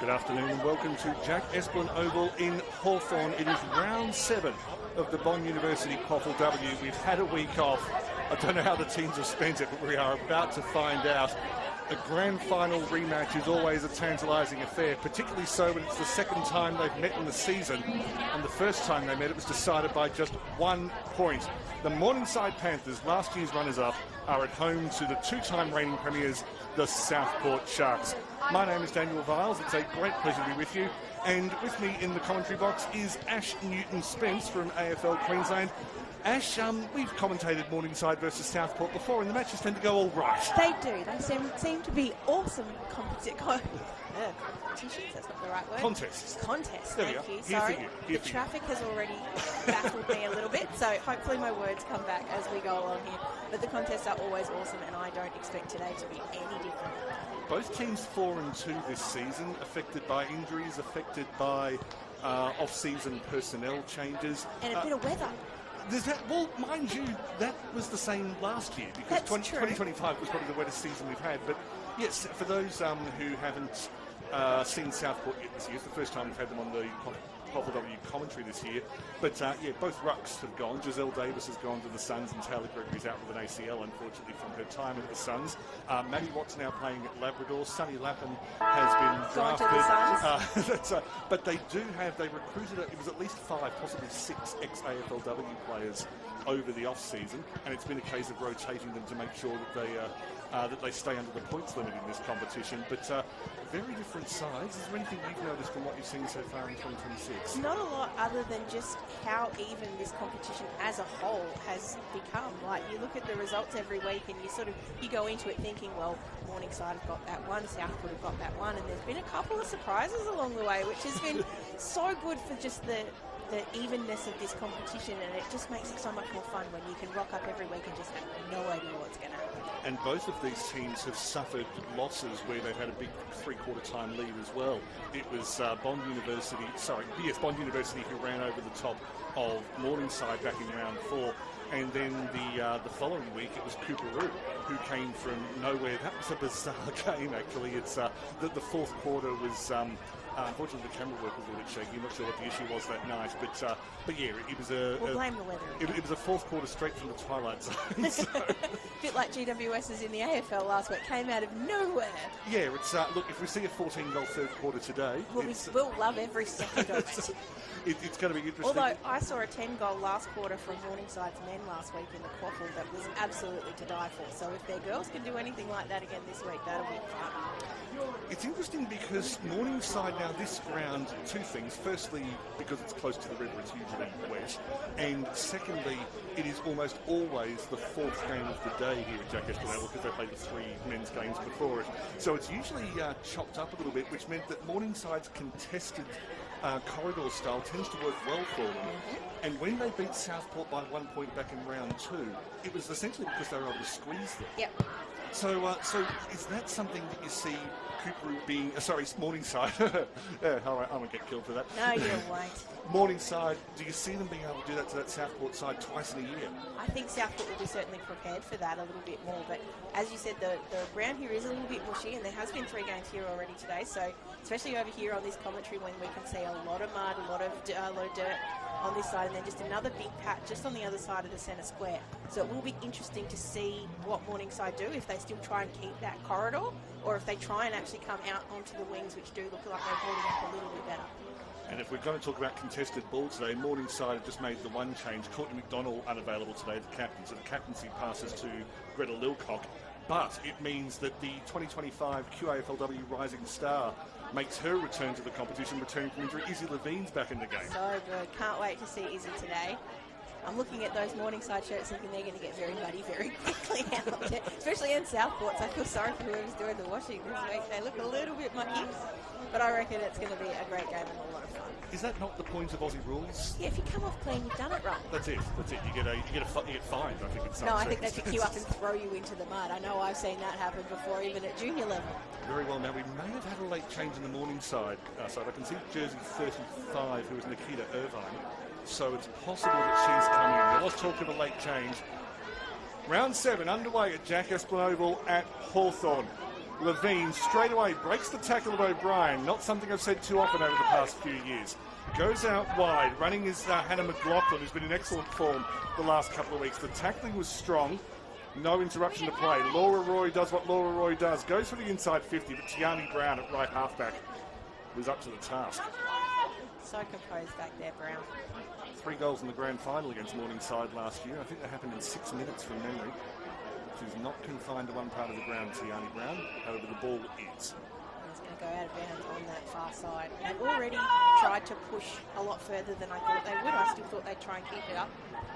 Good afternoon and welcome to Jack Esplin Oval in Hawthorn. It is round 7 of the Bond University QAFLW. We've had a week off. I don't know how the teams have spent it, but we are about to find out. A grand final rematch is always a tantalising affair, particularly so when it's the second time they've met in the season. And the first time they met, it was decided by just 1 point. The Morningside Panthers, last year's runners-up, are at home to the two-time reigning premiers, the Southport Sharks. My name is Daniel Viles. It's a great pleasure to be with you. And with me in the commentary box is Ash Newton-Spence from AFL Queensland. Ash, we've commentated Morningside versus Southport before, and the matches tend to go all right. They do. They seem to be awesome competitions. That's not the right word. Contests. Thank you. Sorry. The traffic has already baffled me a little bit, so hopefully my words come back as we go along here. But the contests are always awesome, and I don't expect today to be any different. Both teams 4-2 this season, affected by injuries, affected by off-season personnel changes. And a bit of weather. There's that, well, mind you, that was the same last year because 2025 was probably the wettest season we've had. But yes, for those who haven't seen Southport yet this year, it's the first time we've had them on the QAFLW commentary this year. But yeah, both rucks have gone. Giselle Davis has gone to the Suns, and Taylor Gregory's out with an ACL, unfortunately, from her time at the Suns. Maddie Watt's now playing at Labrador. Sonny Lappin has been drafted. To the Suns. But they recruited, it was at least 5, possibly 6 ex-AFLW players over the off-season, and it's been a case of rotating them to make sure that they stay under the points limit in this competition. But very different sides. Is there anything you've noticed from what you've seen so far in 2026? Not a lot, other than just how even this competition as a whole has become. Like, you look at the results every week and you go into it thinking, well, Morningside have got that one, Southport have got that one, and there's been a couple of surprises along the way, which has been so good for just the evenness of this competition, and it just makes it so much more fun when you can rock up every week and just have no idea what's going to happen. And both of these teams have suffered losses where they've had a big three-quarter time lead as well. It was Bond University who ran over the top of Morningside back in round 4. And then the following week, it was Cooperoo who came from nowhere. That was a bizarre game, actually. It's the fourth quarter was... unfortunately, the camera work was a little bit shaky. I'm not sure what the issue was that night, but yeah, it was We'll blame the weather. It was a fourth quarter straight from the twilight zone. So. A bit like GWS's in the AFL last week, came out of nowhere. Yeah, it's look, if we see a 14-goal third quarter today, we'll love every second of it. It's going to be interesting. Although I saw a 10-goal last quarter from Morningside's men last week in the QAFL that was absolutely to die for. So if their girls can do anything like that again this week, that'll be fun. It's interesting because Morningside now this round, 2 things. Firstly, because it's close to the river, it's usually wet. And secondly, it is almost always the 4th game of the day here at Jack Esplin Oval because they played the 3 men's games before it. So it's usually chopped up a little bit, which meant that Morningside's contested corridor style tends to work well for them. And when they beat Southport by 1 point back in round 2, it was essentially because they were able to squeeze them. Yep. So is that something that you see Cooperoo being... Morningside. All right, I won't get killed for that. No, you won't. Morningside, do you see them being able to do that to that Southport side twice in a year? I think Southport will be certainly prepared for that a little bit more. But as you said, the ground here is a little bit mushy, and there has been 3 games here already today. So especially over here on this commentary when we can see a lot of mud, a lot of dirt on this side, and then just another big patch just on the other side of the centre square. So it will be interesting to see what Morningside do, if they still try and keep that corridor, or if they try and actually come out onto the wings, which do look like they're holding up a little bit better. And if we're going to talk about contested ball today, Morningside have just made the one change. Courtney McDonald unavailable today, the captain, so the captaincy passes to Greta Lilcock. But it means that the 2025 QAFLW Rising Star makes her return to the competition, returning from injury. Izzy Levine's back in the game. So good. Can't wait to see Izzy today. I'm looking at those Morningside shirts thinking they're going to get very muddy very quickly out there, especially in Southport. So I feel sorry for whoever's doing the washing this week. They look a little bit mucky, but I reckon it's going to be a great game and a lot of fun. Is that not the point of Aussie rules? Yeah, if you come off clean, you've done it right. That's it. You get fined. I think it's no. I think they pick you up and throw you into the mud. I know I've seen that happen before, even at junior level. Very well. Now we may have had a late change in the Morningside side. I can see jersey 35, who is Nikita Irvine. So it's possible that she's coming in. There was talk of a late change. Round 7 underway at Jack Esplin Oval at Hawthorn. Levine straight away breaks the tackle of O'Brien. Not something I've said too often over the past few years. Goes out wide. Running is Hannah McLaughlin, who's been in excellent form the last couple of weeks. The tackling was strong. No interruption to play. Laura Roy does what Laura Roy does. Goes for the inside 50, but Tiani Brown at right halfback was up to the task. So composed back there, Brown. 3 goals in the grand final against Morningside last year. I think that happened in 6 minutes from memory. She's not confined to one part of the ground, Tiani Brown. However, the ball is. It's going to go out of bounds on that far side. They've already tried to push a lot further than I thought they would. I still thought they'd try and keep it up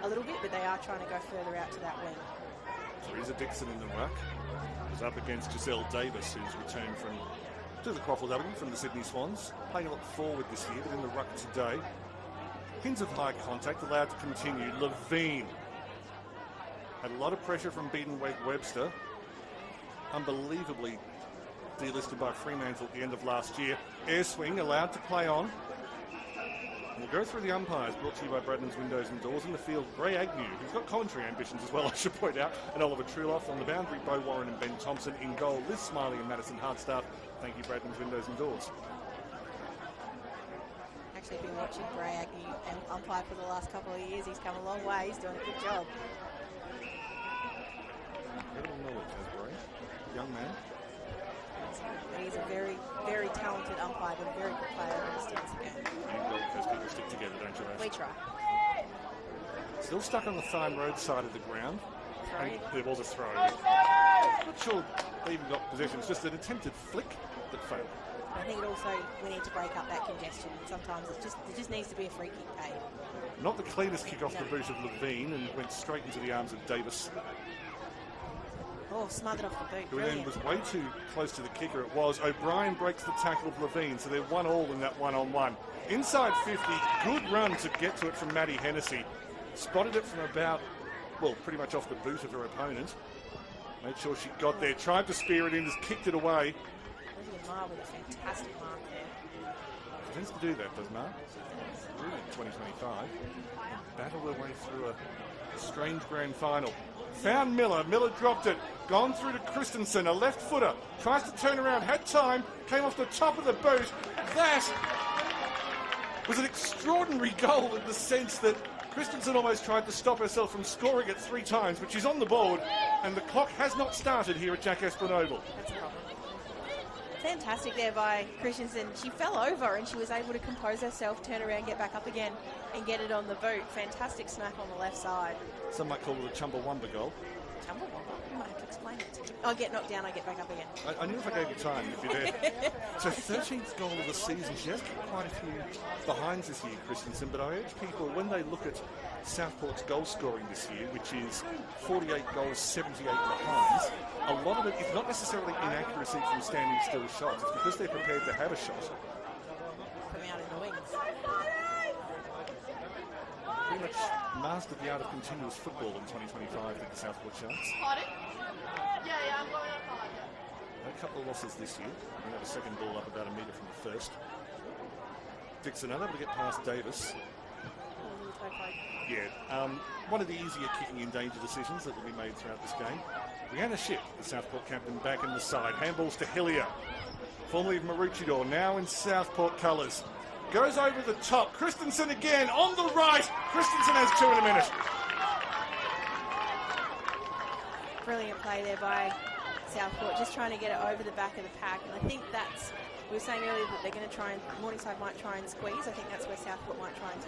a little bit, but they are trying to go further out to that wing. Teresa Dixon in the ruck was up against Giselle Davis, who's returned to the QAFLW from the Sydney Swans. Playing a lot forward this year, but in the ruck today. Hints of high contact, allowed to continue. Levine had a lot of pressure from Beaton-Webster. Unbelievably delisted by Fremantle at the end of last year. Air swing allowed to play on. We'll go through the umpires, brought to you by Bradman's Windows and Doors. In the field, Ray Agnew, who's got commentary ambitions as well, I should point out, and Oliver Truloff. On the boundary, Bo Warren and Ben Thompson. In goal, Liz Smiley and Madison Hardstaff. Thank you, Bradman's Windows and Doors. Actually been watching Ray Agnew and umpire for the last couple of years. He's come a long way. He's doing a good job. Incredible knowledge, has Ray. Young man. He's a very, very talented umpire, but a very good player who understands the game. You Gold Coast people stick together, don't you, Ash? We try. Still stuck on the Thine Road side of the ground. Throw. There was a throw. Not sure they even got possession. It's just an attempted flick that failed. I think it also, we need to break up that congestion. Sometimes there just needs to be a free kick paid. Not the cleanest kick off the boot of Levine, and went straight into the arms of Davis, Oh, smothered off the boot. who then Brilliant. was way too close to the kicker. It was. O'Brien breaks the tackle of Levine, so they're 1-1 in that one-on-one. Inside 50, good run to get to it from Maddie Hennessy. Spotted it from about, well, pretty much off the boot of her opponent. Made sure she got there, tried to spear it in, just kicked it away. Olivia Marr with a fantastic mark there. She tends to do that, does Mark? Really, 2025. Battled her way through a strange grand final. Found Miller. Miller dropped it. Gone through to Christensen, a left footer. Tries to turn around, had time, came off the top of the boot. That was an extraordinary goal in the sense that Christensen almost tried to stop herself from scoring it 3 times, but she's on the board, and the clock has not started here at Jack Esplanade Oval. That's a problem. Fantastic there by Christensen. She fell over and she was able to compose herself, turn around, get back up again and get it on the boot. Fantastic smack on the left side. Some might call it a Chumbawamba goal. Chumbawamba? You might have to explain it to me. I get knocked down, I get back up again. I knew if I gave you time, you'd be there. So 13th goal of the season. She has got quite a few behinds this year, Christensen, but I urge people, when they look at Southport's goal scoring this year, which is 48 goals, 78 behinds, a lot of it is not necessarily inaccuracy from standing still shots. It's because they're prepared to have a shot. Put me out in the wings. Pretty much mastered the art of continuous football in 2025 with the Southport Sharks. Pardon? Yeah, I'm going up hard. A couple of losses this year. We have a second ball up about a metre from the first. Dixon unable to get past Davis. Yeah, one of the easier kicking in danger decisions that will be made throughout this game. Rihanna Shipp, the Southport captain, back in the side. Handballs to Hillier, formerly of Maroochydore, now in Southport colours. Goes over the top. Christensen again on the right. Christensen has 2 in a minute. Brilliant play there by Southport, just trying to get it over the back of the pack. And I think that's, we were saying earlier that they're going to try and, Morningside might try and squeeze. I think that's where Southport might try and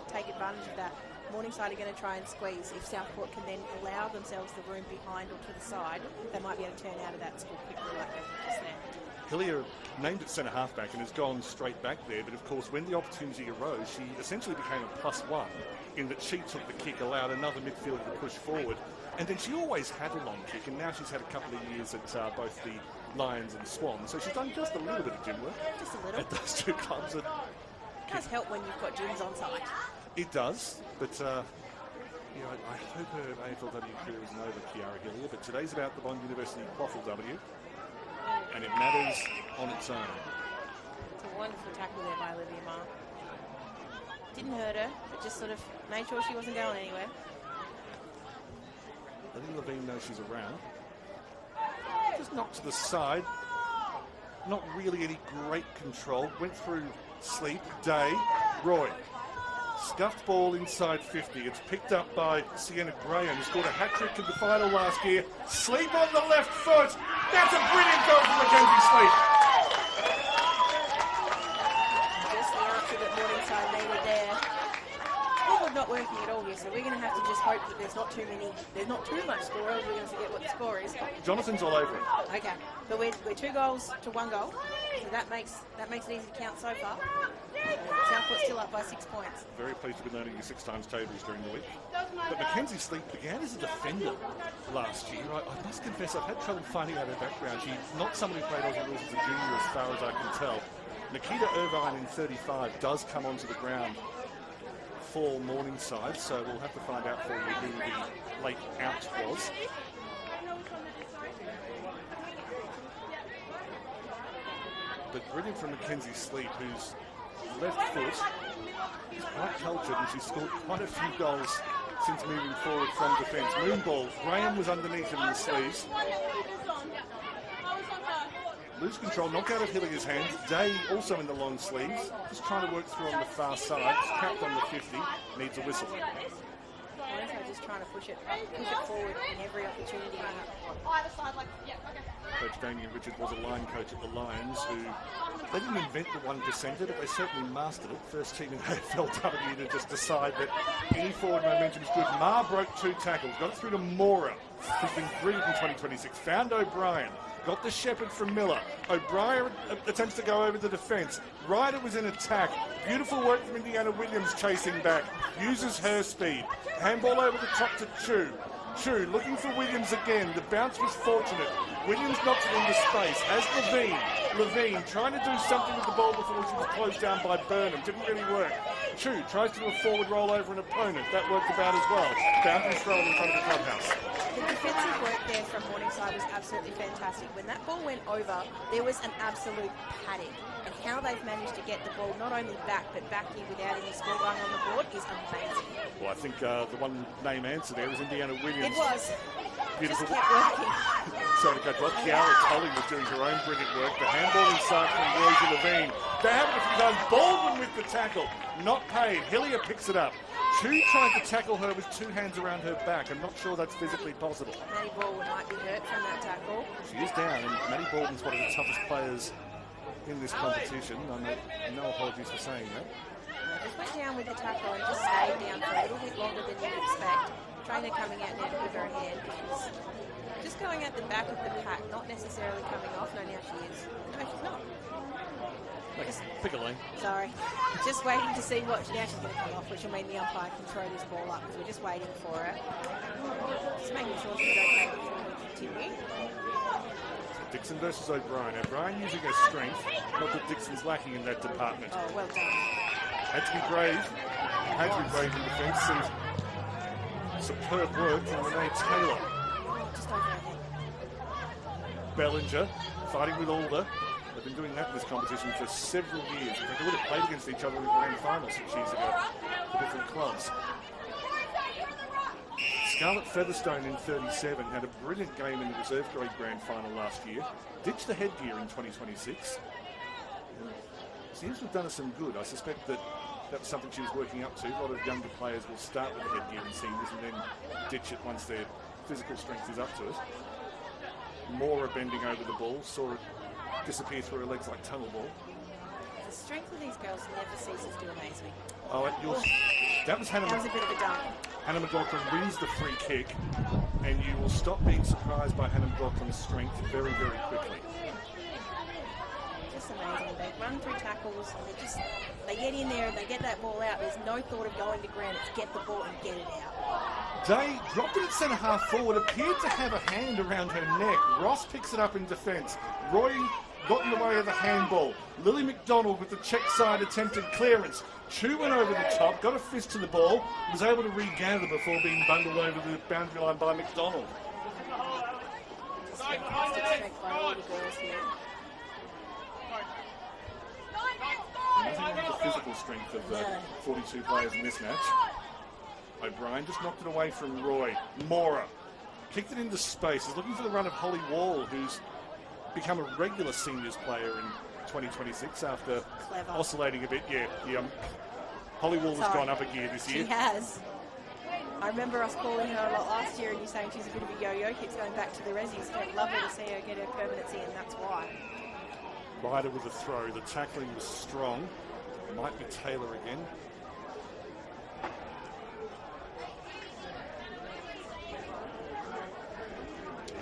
take advantage of that. Morningside are going to try and squeeze. If Southport can then allow themselves the room behind or to the side, they might be able to turn out of that score quickly like they did just now. Hillier named at centre halfback and has gone straight back there, but of course when the opportunity arose, she essentially became a +1 in that she took the kick, allowed another midfielder to push forward, and then she always had a long kick, and now she's had a couple of years at both the Lions and Swans, so she's done just a little bit of gym work Just a little. at those 2 clubs. It does help when you've got gyms on site. It does, but you know, I hope her AFLW career isn't over, Kiara Hillier, but today's about the Bond University QAFLW, and it matters on its own. It's a wonderful tackle there by Olivia Marr. Didn't hurt her, but just sort of made sure she wasn't going anywhere. Letting Levine know she's around. Just knocked to the side. not really any great control. Went through Sleep, Day, Roy. Scuffed ball inside 50. It's picked up by Sienna Graham, who scored a hat-trick in the final last year. Sleep on the left foot. That's a brilliant goal from Mackenzie Sleep. Just the answer that Morningside needed there. Forward not working at all here, so we're going to have to just hope that there's not too much score, or we're going to forget what the score is. Jonathan's all over it. Okay, but we're 2 goals to 1 goal, so that makes it easy to count so far. Southport's still up by 6 points. Very pleased to be learning your 6 times tables during the week. But Mackenzie Sleep began as a defender last year. I must confess, I've had trouble finding out her background. She's not someone who played Aussie rules as a junior, as far as I can tell. Nikita Irvine in 35 does come onto the ground for Morningside, so we'll have to find out for you who the late out was. But brilliant from Mackenzie Sleep, whose left foot is quite cultured, and she's scored quite a few goals since moving forward from defence. Moonball, Graham was underneath him in the sleeves. Loose control, knocked out of Hilliard's hands. Day also in the long sleeves, just trying to work through on the far side. Trapped on the 50, needs a whistle. Morningside just trying to push it forward in every opportunity. Coach Damien Richard was a line coach at the Lions, who they didn't invent the 1%er, but they certainly mastered it. First team in AFLW to just decide that any forward momentum is good. Ma broke 2 tackles, got it through to Mora, who's been brilliant in 2026. Found O'Brien. Got the shepherd from Miller. O'Brien attempts to go over the defence. Ryder was in attack. Beautiful work from Indiana Williams chasing back. Uses her speed. Handball over the top to Chu. Chu looking for Williams again. The bounce was fortunate. Williams knocks it into space. As Levine trying to do something with the ball before she was closed down by Burnham. Didn't really work. Chu tries to do a forward roll over an opponent. That worked about as well. Boundary throw in front of the clubhouse. The defensive work there from Morningside was absolutely fantastic. When that ball went over, there was an absolute panic. And how they've managed to get the ball not only back, but back here without any scoreline on the board is amazing. Well, I think the one name answer there was Indiana Williams. It was. Beautiful. Just kept working. Sorry to cut you off. Kiara Tolling was doing her own brilliant work. The handball inside from Rosie Levine. They have it a few times. Baldwin with the tackle. Not paid. Hillier picks it up. Chu trying to tackle her with 2 hands around her back. I'm not sure that's physically possible. Maddie Baldwin might be hurt from that tackle. She is down, and Maddie Baldwin's one of the toughest players in this competition. No apologies for saying that. Just went down with the tackle and just stayed down for a little bit longer than you'd expect. Trainer coming out now with her hand. She's just going at the back of the pack, not necessarily coming off. No, now she is. No, she's not. Pick a lane. Sorry. Just waiting to see what now she's going to come off, which will mean the umpire can throw this ball up because we're just waiting for her. Just making sure she's okay before we continue. Dixon versus O'Brien. O'Brien using her strength. Not that Dixon's lacking in that department. Oh, well done. Had to be brave. Had to be brave in defence. And superb work from Renee Taylor. Just over her head. Bellinger fighting with Alder. They've been doing that in this competition for several years. In fact, they would have played against each other in the grand final 6 years ago for different clubs. Scarlett Featherstone in 37 had a brilliant game in the reserve grade grand final last year. Ditched the headgear in 2026. Seems to have done her some good. I suspect that was something she was working up to. A lot of younger players will start with the headgear in seniors and then ditch it once their physical strength is up to it. Mora bending over the ball, saw it disappear through her legs like tunnel ball. The strength of these girls never ceases to amaze me. That was Hannah. That was a bit of a dump. Hannah McLaughlin wins the free kick, and you will stop being surprised by Hannah McLaughlin's strength very, very quickly. Just amazing. They run through tackles, and they get in there and they get that ball out. There's no thought of going to ground. It's get the ball and get it out. Day dropped it at centre half forward, appeared to have a hand around her neck. Ross picks it up in defence. Roy got in the way of the handball. Lily McDonald with the check side attempted clearance. Chu went over the top, got a fist to the ball, was able to regather before being bundled over the boundary line by McDonald. Just fantastic strength by all the girls here. Nothing like the physical strength of the 42 players in this match. O'Brien just knocked it away from Roy. Mora kicked it into space. Is looking for the run of Holly Wall, who's become a regular seniors player in 2026 after Clever. oscillating a bit. Yeah, Hollywell has gone up a gear this year. She has. I remember us calling her a lot last year and you saying she's a bit of a yo-yo, keeps going back to the resis. But lovely to see her get her permanency, and that's why. Ryder with a throw. The tackling was strong. Might be Taylor again.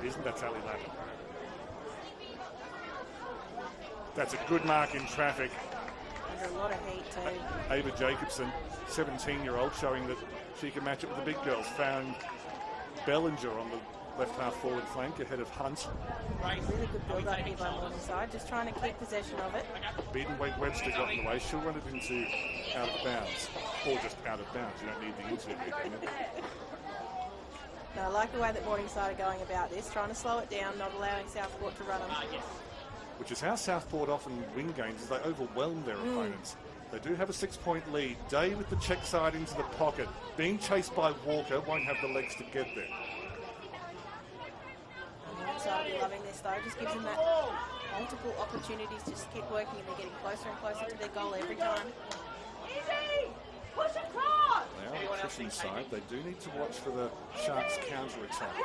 It isn't. That's Ali Lappin. That's a good mark in traffic. Under a lot of heat too. Ava Jacobson, 17-year-old, showing that she can match it with the big girls. Found Bellinger on the left half forward flank ahead of Hunt. Really good build up here by Morningside, just trying to keep possession of it. Webster got in the way. She'll run it into out of bounds, or just out of bounds. You don't need the into it. No, I like the way that Morningside are going about this, trying to slow it down, not allowing Southport to run them. Which is how Southport often win games, is they overwhelm their opponents. They do have a 6-point lead. Day with the check side into the pocket. Being chased by Walker, won't have the legs to get there. Morningside will be loving this though, just gives them that multiple opportunities to just keep working, and they're getting closer and closer to their goal every time. Easy! Push across! Now on the Christian side, they do need to watch for the Sharks' counter-attack.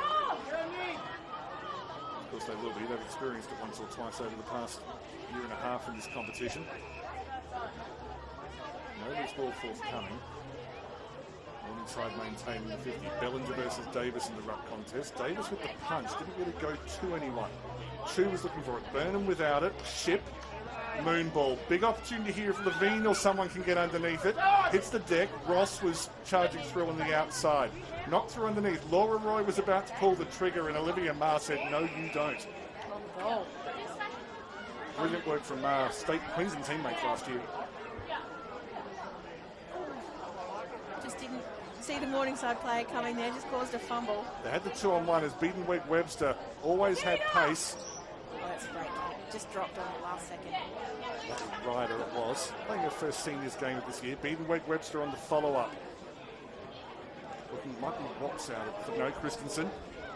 Of course they will be. They've experienced it once or twice over the past year and a half in this competition. No loose ball forthcoming. Morningside maintaining the 50. Bellinger versus Davis in the ruck contest. Davis with the punch. Didn't really go to anyone. Chu was looking for it. Burnham without it. Ship. Moon ball. Big opportunity here if Levine or someone can get underneath it. Hits the deck. Ross was charging through on the outside. Knocked through underneath. Laura Roy was about to pull the trigger and Olivia Marr said, no, you don't. On the ball. Brilliant work from Marr. State Queensland teammates last year. Just didn't see the Morningside player coming there, just caused a fumble. They had the 2-on-1 as Biedenweg-Webster always had pace. Oh, that's a great kick. Just dropped on the last second. That was Ryder, it was. Playing her first seniors game of this year. Biedenweg-Webster on the follow-up. Looking might be Watts out of no Christensen.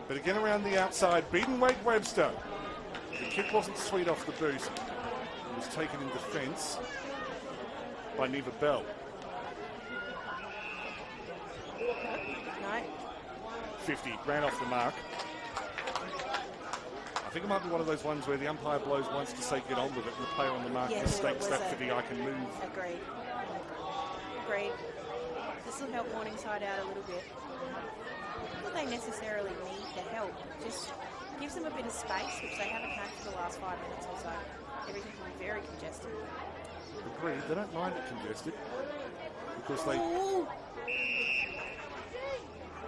But again around the outside, Biedenweg-Webster. The kick wasn't sweet off the boot. It was taken in defence by Neva Bell. No. 50, ran off the mark. I think it might be one of those ones where the umpire blows once to say get on with it, and the player on the mark mistakes that for the I can move. Agreed. Agreed. This will help Morningside out a little bit. Not that they necessarily need the help, just gives them a bit of space, which they haven't had for the last 5 minutes or so. Everything can be very congested. Agreed, they don't mind it congested because they... Ooh.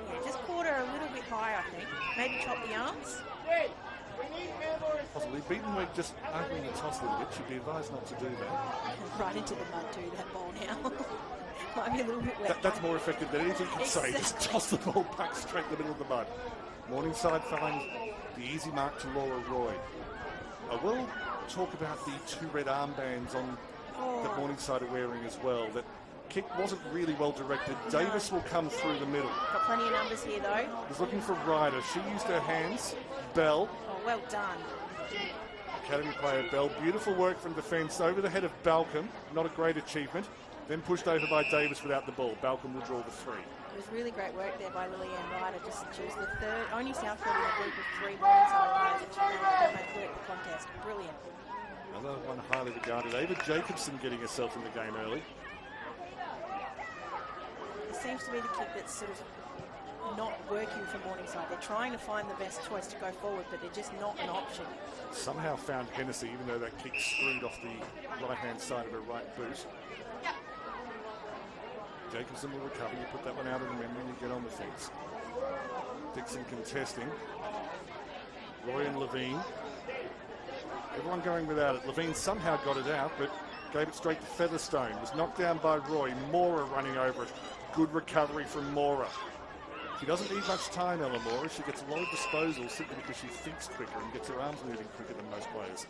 Yeah, just caught her a little bit high, I think. Maybe chop the arms. Possibly. Biedenweg just arguing the toss a little bit. Should be advised not to do that. Right into the mud too, that ball now. Might be a little bit wet. That's more effective than anything you can say. Just toss the ball back straight in the middle of the mud. Morningside finds the easy mark to Laura Roy. I will talk about the 2 red armbands on that Morningside are wearing as well. That kick wasn't really well directed. No. Davis will come through the middle. Got plenty of numbers here though. Was looking for Ryder. She used her hands. Bell. Oh, well done. Academy player Bell. Beautiful work from defence over the head of Balcom. Not a great achievement. Then pushed over by Davis without the ball. Balcom will draw the 3. It was really great work there by Lillian Ryder. She was the third, only Southport in a group of 3 Morningside players, and she managed to make work the contest. Brilliant. Another one highly regarded. Ava Jacobson getting herself in the game early. It seems to be the kick that's sort of not working for Morningside. They're trying to find the best choice to go forward, but they're just not an option. Somehow found Hennessy, even though that kick screwed off the right-hand side of her right boot. Jacobson will recover. You put that one out of the memory and you get on the things. Dixon contesting. Roy and Levine. Everyone going without it. Levine somehow got it out, but gave it straight to Featherstone. Was knocked down by Roy. Mora running over it. Good recovery from Mora. She doesn't need much time, Ella Mora. She gets a lot of disposal simply because she thinks quicker and gets her arms moving quicker than most players.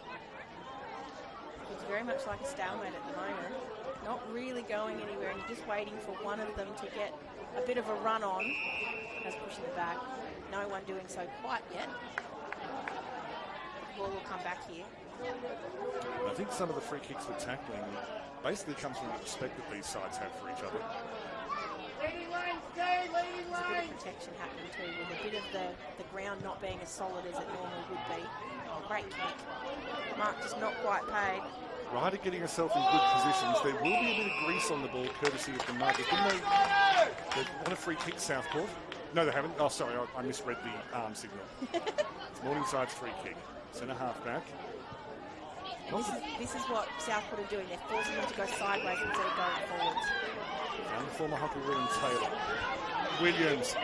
It's very much like a stalemate at the moment. Not really going anywhere, and you're just waiting for one of them to get a bit of a run on. As pushing the back. No one doing so quite yet. ball will come back here. I think some of the free kicks for tackling basically comes from the respect that these sides have for each other. There's a bit of protection happening too, with a bit of the ground not being as solid as it normally would be. Oh, great kick. Mark just not quite paid. Ryder getting herself in good positions. There will be a bit of grease on the ball, courtesy of the mud. Didn't they want a free kick, Southport? No, they haven't. Oh, sorry, I misread the arm signal. It's Morningside's free kick. Centre half back. This is what Southport are doing. They're forcing them to go sideways instead of going forwards. Down the former hockey room, Taylor. Williams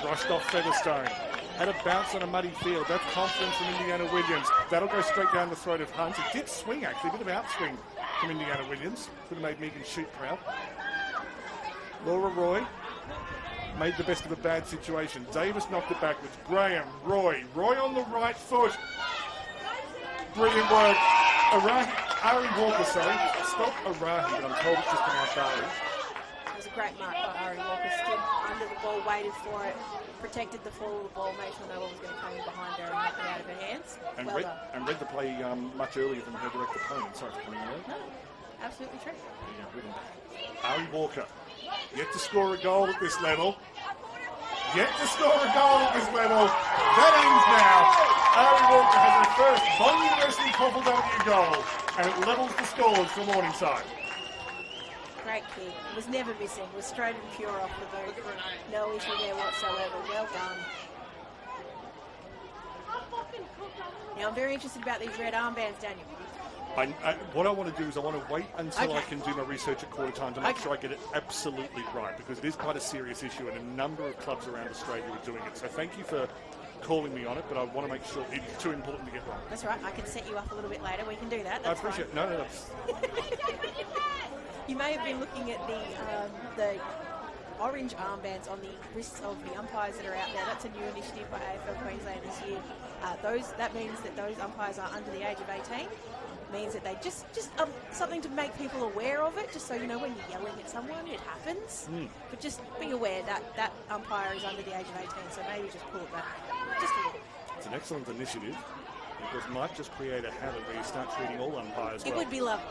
brushed off Featherstone. Had a bounce on a muddy field. That's confidence from Indiana Williams. That'll go straight down the throat of Hunt. It did swing, actually. A bit of outswing from Indiana Williams. Could have made Megan Shute proud. Laura Roy made the best of a bad situation. Davis knocked it backwards. Graham, Roy on the right foot. Brilliant work. Ari Walker, sorry. Stop Arahi, but I'm told it's just pronounced Ari. It was a great mark by Ari Walker. Stood under the ball, waited for it, protected the fall of the ball, made sure no one was going to come in behind her and knock it out of her hands. And read the play much earlier than her direct opponent. Sorry for coming in. No, absolutely true. Yeah, Ari Walker, yet to score a goal at this level. Yet to score a goal at this level. That ends now. Ari Walker has her first Bond University QAFLW goal, and it levels the scores for Morningside. Great kick. It was never missing. It was straight and pure off the boot. No issue there whatsoever. Well done. Now I'm very interested about these red armbands, Daniel. What I want to do is I want to wait until I can do my research at quarter time to make sure I get it absolutely right, because it is quite a serious issue and a number of clubs around Australia are doing it. So thank you for calling me on it, but I want to make sure it's too important to get wrong. That's right. I can set you up a little bit later. We can do that. That's I appreciate fine. it. No, that's... You may have been looking at the orange armbands on the wrists of the umpires that are out there. That's a new initiative by AFL Queensland this year. That means that those umpires are under the age of 18. Means that they just something to make people aware of it, just so you know when you're yelling at someone, it happens. But just be aware that umpire is under the age of 18, so maybe just pull it back. Just a little. It's an excellent initiative, because it might just create a habit where you start treating all umpires well. It would be lovely.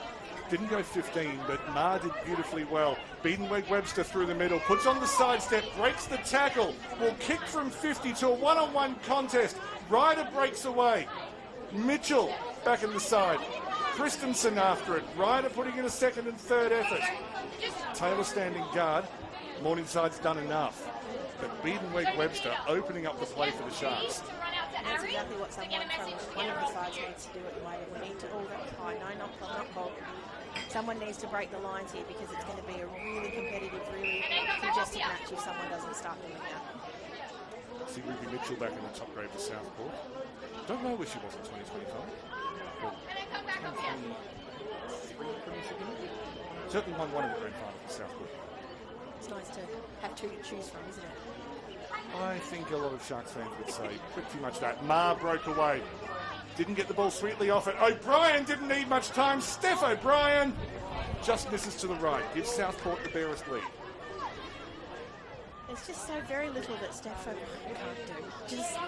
Didn't go 15, but Ma did beautifully well. Biedenweg-Webster through the middle, puts on the sidestep, breaks the tackle, will kick from 50 to a one-on-one contest. Ryder breaks away. Mitchell back in the side. Christensen after it. Ryder putting in a second and third effort. Taylor standing guard. Morningside's done enough. But Biedenweg-Webster opening up the play for the Sharks. That's exactly what someone from one of the sides needs to do at the moment. We need to all that high. No, not Bob. Someone needs to break the lines here, because it's going to be a really competitive, really congested match if someone doesn't start doing that. See Ruby Mitchell back in the top grade for Southport. Don't know where she was in 2025. Certainly won one in the grand final for Southport. It's nice to have two to choose from, isn't it? I think a lot of Sharks fans would say pretty much that. Ma broke away. Didn't get the ball sweetly off it. O'Brien didn't need much time. Steph O'Brien just misses to the right. Gives Southport the barest lead. There's just so very little that Steph O'Brien can't do. Just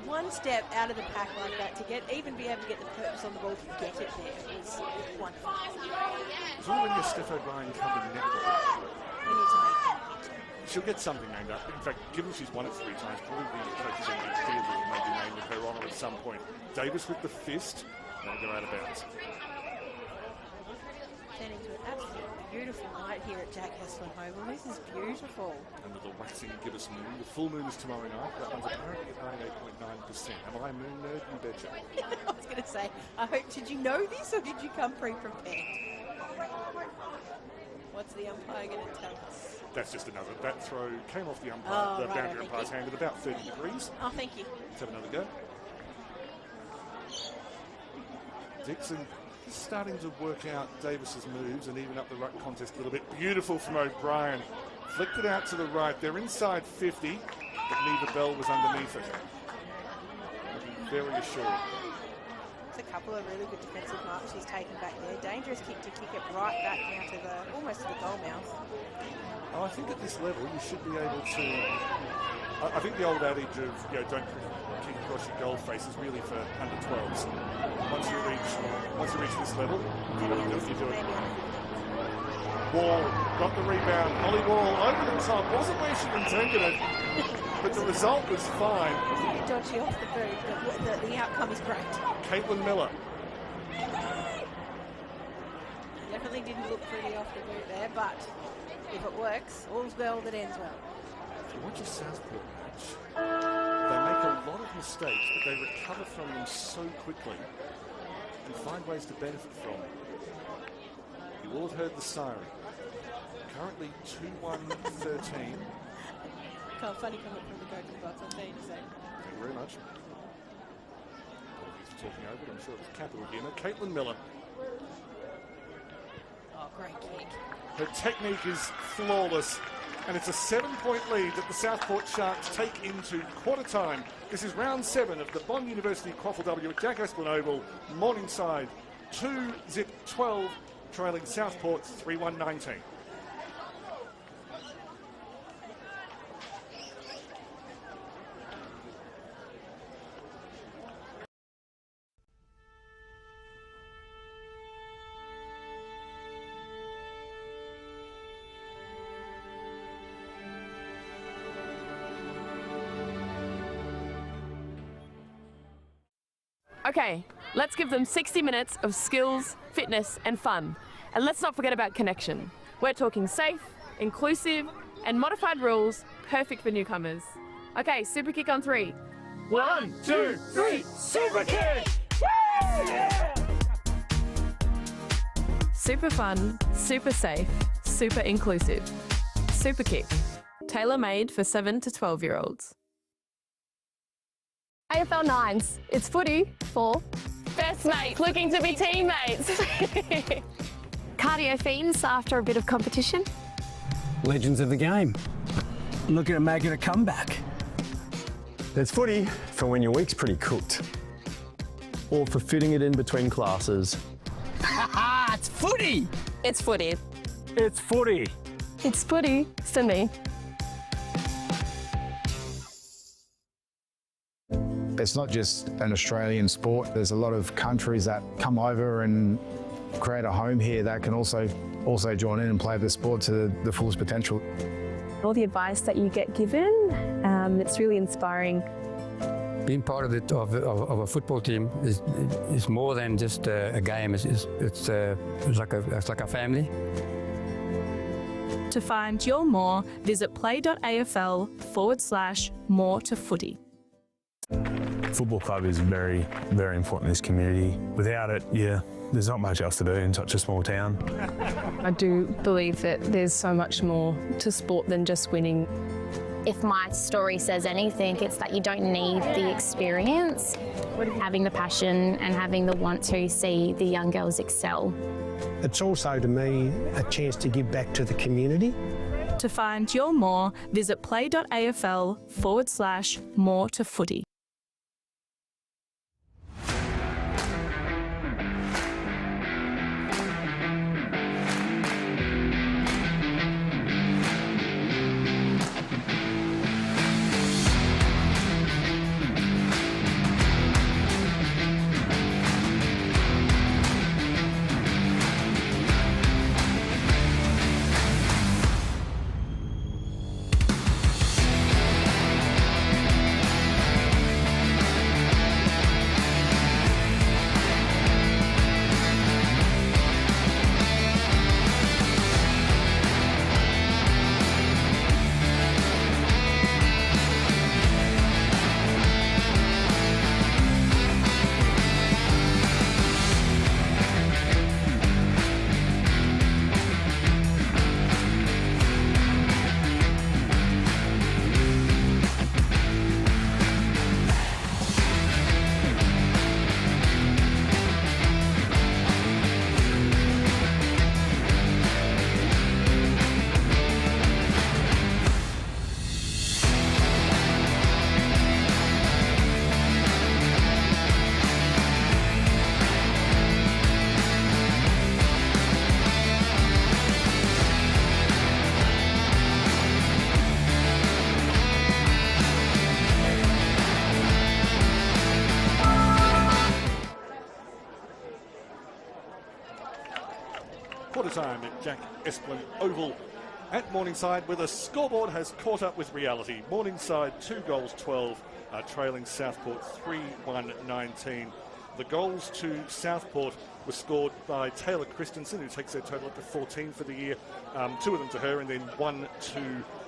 one step out of the pack like that to even be able to get the purpose on the ball to get it there is wonderful. There's already a Steph O'Brien covered netball. We need to make that. She'll get something named up. In fact, given she's won it 3 times, probably the coaches in the field will maybe name with her honour at some point. Davis with the fist. That'll go out of bounds. Turning to an absolutely beautiful night here at Jack Heslin Oval. This is beautiful. Under the waxing gibbous moon. The full moon is tomorrow night. That one's apparently at 98.9%. Am I a moon nerd? You betcha. I was going to say, did you know this, or did you come pre-prepared? What's the umpire going to tell us? That's just another. That throw came off the umpire, the boundary umpire's hand at about 30 degrees. Oh, thank you. Let's have another go. Dixon starting to work out Davis's moves and even up the right contest a little bit. Beautiful from O'Brien. Flicked it out to the right. They're inside 50, but Neva Bell was underneath it. Very assured. It's a couple of really good defensive marks she's taken back there. Dangerous kick to kick it right back now to almost to the goal mouth. Oh, I think at this level you should be able to I think the old adage of, don't kick across your goal face is really for under 12s. Once you reach this level, you do it. Wall got the rebound. Holly Wall over the top. Wasn't where she intended it, but the result was fine. Dodgy off the boot, but the outcome is great. Caitlin Miller. Definitely didn't look pretty off the boot there, but if it works, all's well that ends well. If you watch a Southport match, they make a lot of mistakes, but they recover from them so quickly and find ways to benefit from them. You will have heard the siren. Currently 2-1-13. Funny comment from the coaching box, I'll tell you in a second. Thank you very much. Apologies for talking over it. I'm sure it was capital humour. Caitlin Miller. Oh, great kick. Her technique is flawless, and it's a 7-point lead that the Southport Sharks take into quarter time. This is round 7 of the Bond University QAFLW at Jack Esplin Oval. Morningside 2-12, trailing Southport 3-1-19. Okay, let's give them 60 minutes of skills, fitness and fun. And let's not forget about connection. We're talking safe, inclusive and modified rules, perfect for newcomers. Okay, super kick on 3. 1, 2, 3, super kick! Yeah! Super fun, super safe, super inclusive. Super kick, tailor-made for 7 to 12-year-olds. AFL 9s, it's footy for Best mates looking to be teammates. cardio fiends after a bit of competition. Legends of the game. Looking at making a comeback. There's footy for when your week's pretty cooked. Or for fitting it in between classes. Ha! It's footy! It's footy. It's footy! It's footy for me. It's not just an Australian sport. There's a lot of countries that come over and create a home here that can also join in and play the sport to the fullest potential. All the advice that you get given, it's really inspiring. Being part of a football team is more than just a game. It's like a family. To find your more, visit play.afl/more to footy. Football club is very, very important in this community. Without it, there's not much else to do in such a small town. I do believe that there's so much more to sport than just winning. If my story says anything, it's that you don't need the experience, having the passion and having the want to see the young girls excel. It's also, to me, a chance to give back to the community. To find your more, visit play.afl/more to footy. time at Jack Esplin Oval at Morningside, where the scoreboard has caught up with reality. Morningside 2 goals 12, trailing Southport 3-1-19. The goals to Southport were scored by Taylor Christensen, who takes their total up to 14 for the year. 2 of them to her, and then 1 to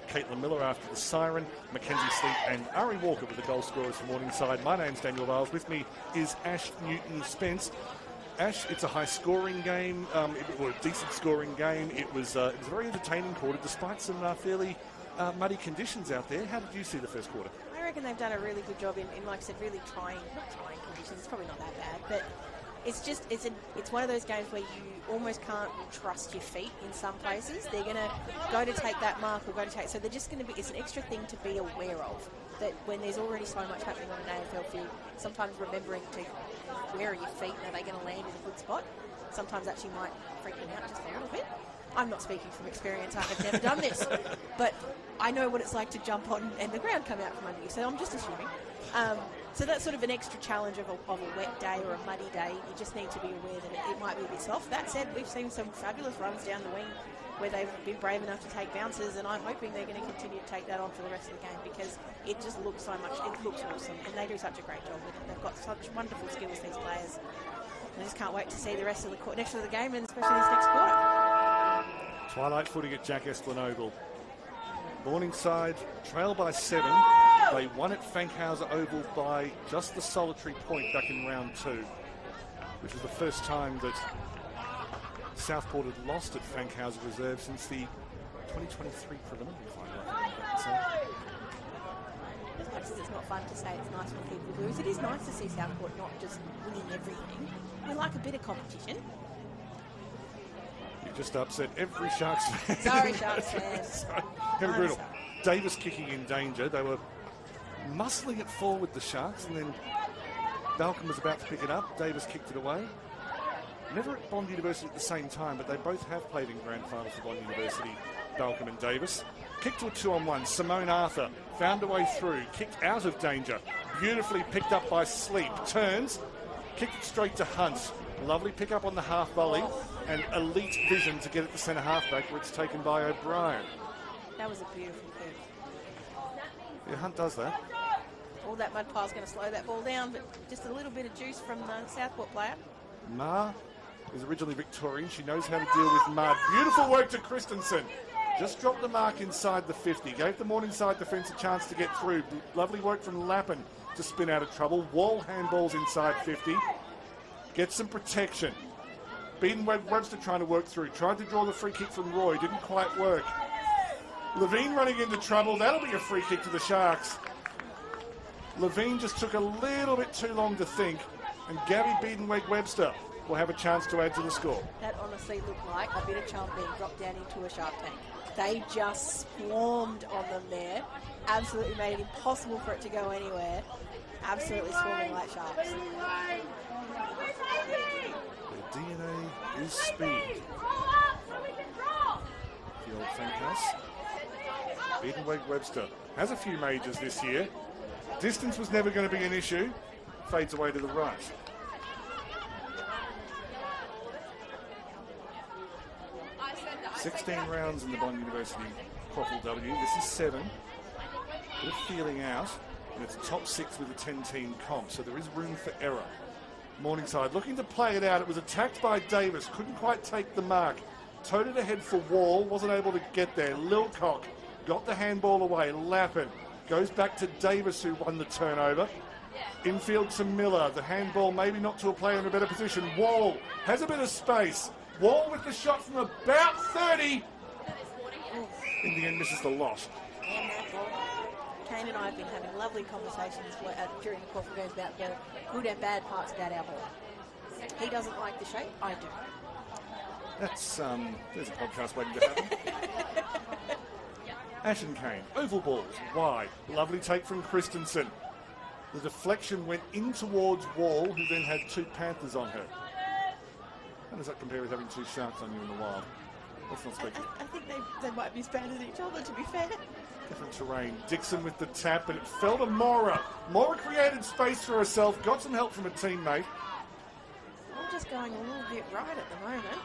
Caitlin Miller after the siren. Mackenzie Sleep and Ari Walker were the goal scorers for Morningside. My name's Daniel Viles. With me is Ash Newton-Spence. Ash, it's a high-scoring game, or a decent scoring game. It was a very entertaining quarter, despite some fairly muddy conditions out there. How did you see the first quarter? I reckon they've done a really good job in like I said, really not trying conditions. It's probably not that bad, but it's one of those games where you almost can't trust your feet in some places. They're going to go to take that mark or go to take, so they're just going to be, it's an extra thing to be aware of, that when there's already so much happening on an AFL field, sometimes remembering to where are your feet and are they going to land in a good spot, sometimes actually might freak them out just a little bit. I'm not speaking from experience, I have never done this, but I know what it's like to jump on and the ground come out from under you, so I'm just assuming. So that's sort of an extra challenge of a wet day or a muddy day. You just need to be aware that it might be a bit soft. That said, we've seen some fabulous runs down the wing where they've been brave enough to take bounces, and I'm hoping they're going to continue to take that on for the rest of the game, because it just looks so much, it looks awesome, and they do such a great job with it. They've got such wonderful skills, these players. I just can't wait to see the rest of the game, and especially this next quarter. Twilight footing at Jack Esplin Oval. Morningside trail by 7. They won at Fankhauser Oval by just the solitary point back in round 2, which is the first time that Southport had lost at Fankhauser Reserve since the 2023 preliminary final. As much as it's not fun to say it's nice when people lose, it is nice to see Southport not just winning everything. We like a bit of competition. You just upset every Sharks fan. Sorry, Sharks fans. Very brutal. Davis kicking in danger. They were muscling it forward, the Sharks, and then Balcom was about to pick it up. Davis kicked it away. Never at Bond University at the same time, but they both have played in grand finals for Bond University, Balcom and Davis. Kicked to a 2-on-1. Simone Arthur found a way through, kicked out of danger. Beautifully picked up by Sleep. Turns, kicked it straight to Hunt. Lovely pick up on the half volley, and elite vision to get it to centre halfback, where it's taken by O'Brien. That was a beautiful kick. Yeah, Hunt does that. All that mud pile's going to slow that ball down, but just a little bit of juice from the Southport player. Ma is originally Victorian. She knows how to deal with mud. Beautiful work to Christensen. Just dropped the mark inside the 50. Gave the Morningside defence a chance to get through. Lovely work from Lappin to spin out of trouble. Wall handballs inside 50. Gets some protection. Beaton-Webster trying to work through. Tried to draw the free kick from Roy. Didn't quite work. Levine running into trouble. That'll be a free kick to the Sharks. Levine just took a little bit too long to think, and Gabby Beaton-Webster will have a chance to add to the score. That honestly looked like a bit of chum being dropped down into a shark tank. They just swarmed on them there. Absolutely made it impossible for it to go anywhere. Absolutely swarming like sharks. Their DNA is speed. The old Fankhouse. Beaton-Webster has a few majors this year. Distance was never going to be an issue. Fades away to the right. 16 rounds in the Bond University QAFLW. This is 7. Bit of feeling out, and it's top 6 with a 10-team comp, so there is room for error. Morningside looking to play it out. It was attacked by Davis, couldn't quite take the mark. Towed it ahead for Wall, wasn't able to get there. Lilcock got the handball away. Lappin goes back to Davis, who won the turnover. Infield to Miller. The handball maybe not to a player in a better position. Wall has a bit of space. Wall with the shot from about 30. In the end, misses the loss. And that ball. Kane and I have been having lovely conversations during the QAFL games about the good and bad parts about our ball. He doesn't like the shape. I do. That's, there's a podcast waiting to happen. Ash and Kane, oval balls, wide. Lovely take from Christensen. The deflection went in towards Wall, who then had 2 Panthers on her. How does that compare with having 2 Sharks on you in the wild? Let's not speak. I think they might be spanners each other, to be fair. Different terrain. Dixon with the tap, and it fell to Mora. Mora created space for herself, got some help from a teammate. All just going a little bit right at the moment.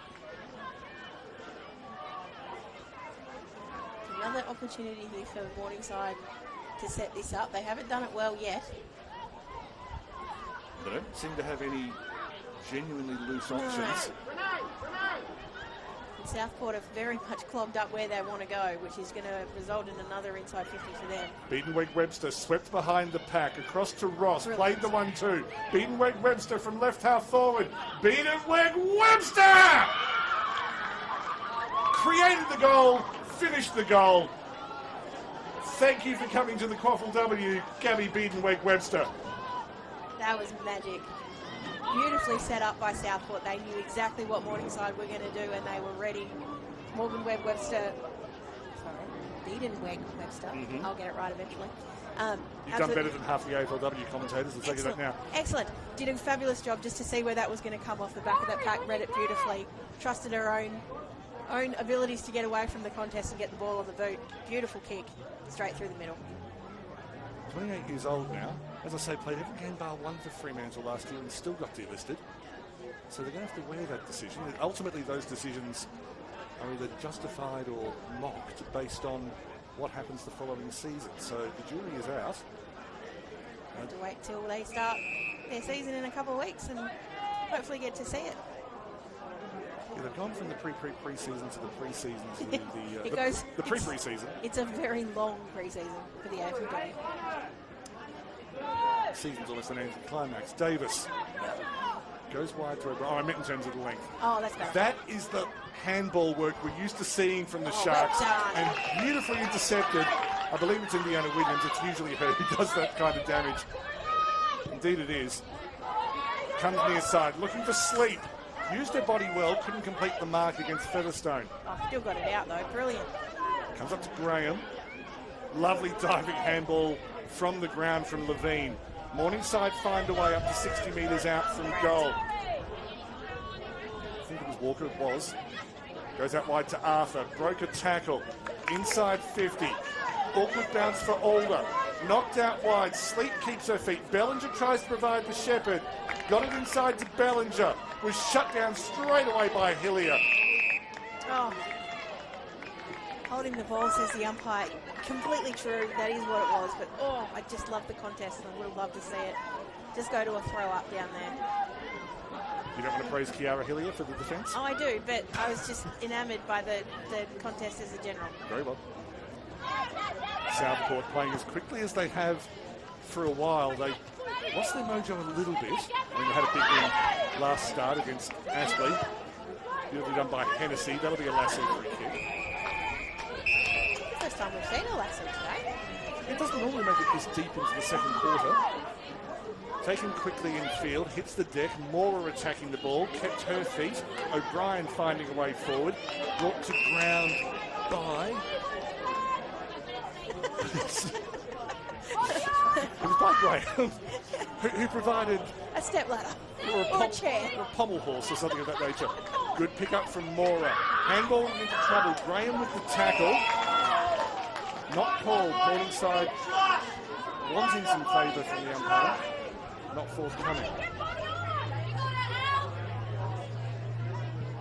Another opportunity here for Morningside to set this up. They haven't done it well yet. They don't seem to have any genuinely loose options. And Southport have very much clogged up where they want to go, which is going to result in another inside 50 for them. Beatenweg-Webster swept behind the pack, across to Ross, Brilliant. played the 1-2. Beatenweg-Webster from left half forward. Beatenweg-Webster! Created the goal, finished the goal. Thank you for coming to the QAFLW, Gabby Beatenweg-Webster. That was magic. Beautifully set up by Southport. They knew exactly what Morningside were going to do and they were ready. Morgan Webb-Webster, Beatenweg-Webster, I'll get it right eventually. You've done better than half the AFLW commentators, I'll tell you that now. Excellent. Did a fabulous job just to see where that was going to come off the back of that pack, read it beautifully, trusted her own abilities to get away from the contest and get the ball on the boot. Beautiful kick, straight through the middle. 28 years old now. As I say, played every game bar one for Fremantle last year and still got delisted. So they're going to have to wear that decision. And ultimately, those decisions are either justified or mocked based on what happens the following season. So the jury is out. Have to wait till they start their season in a couple of weeks and hopefully get to see it. Yeah, they've gone from the pre-season to the pre-season to the pre-season. It's a very long pre-season for the AFLW. Season's almost an anti-climax. Davis goes wide to O'Brien. Oh, I meant in terms of the length. Oh, that's better. That is the handball work we're used to seeing from the Sharks. And beautifully intercepted. I believe it's Indiana Williams. It's usually her who does that kind of damage. Indeed it is. Comes near side, looking for Sleep. Used her body well, couldn't complete the mark against Featherstone. Oh, still got it out though, brilliant. Comes up to Graham. Lovely diving handball from the ground from Levine. Morningside find a way up to 60 metres out from goal. I think it was Walker, it was. Goes out wide to Arthur, broke a tackle. Inside 50. Awkward bounce for Alder. Knocked out wide, Sleep keeps her feet. Bellinger tries to provide the Shepherd. Got it inside to Bellinger. Was shut down straight away by Hillier. Oh. Holding the ball, says the umpire. Completely true, that is what it was. But, oh, I just love the contest and I would have loved to see it. Just go to a throw-up down there. You don't want to praise Kiara Hillier for the defence? Oh, I do, but I was just enamoured by the contest as a general. Very well. Southport playing as quickly as they have for a while. They lost their mojo a little bit. I mean, they had a big win last start against Ashley. Beautifully done by Hennessy. That'll be a lasso free kick. First time we've seen a lasso today. It doesn't normally make it this deep into the second quarter. Taken quickly in field, hits the deck. Mora attacking the ball, kept her feet. O'Brien finding a way forward. Brought to ground by... It was by Graham, who provided a step ladder or a chair or a pommel horse or something of that nature. Good pick up from Mora. Handball into trouble. Graham with the tackle. Not called. Morningside wanting some favour from the umpire. Not forthcoming.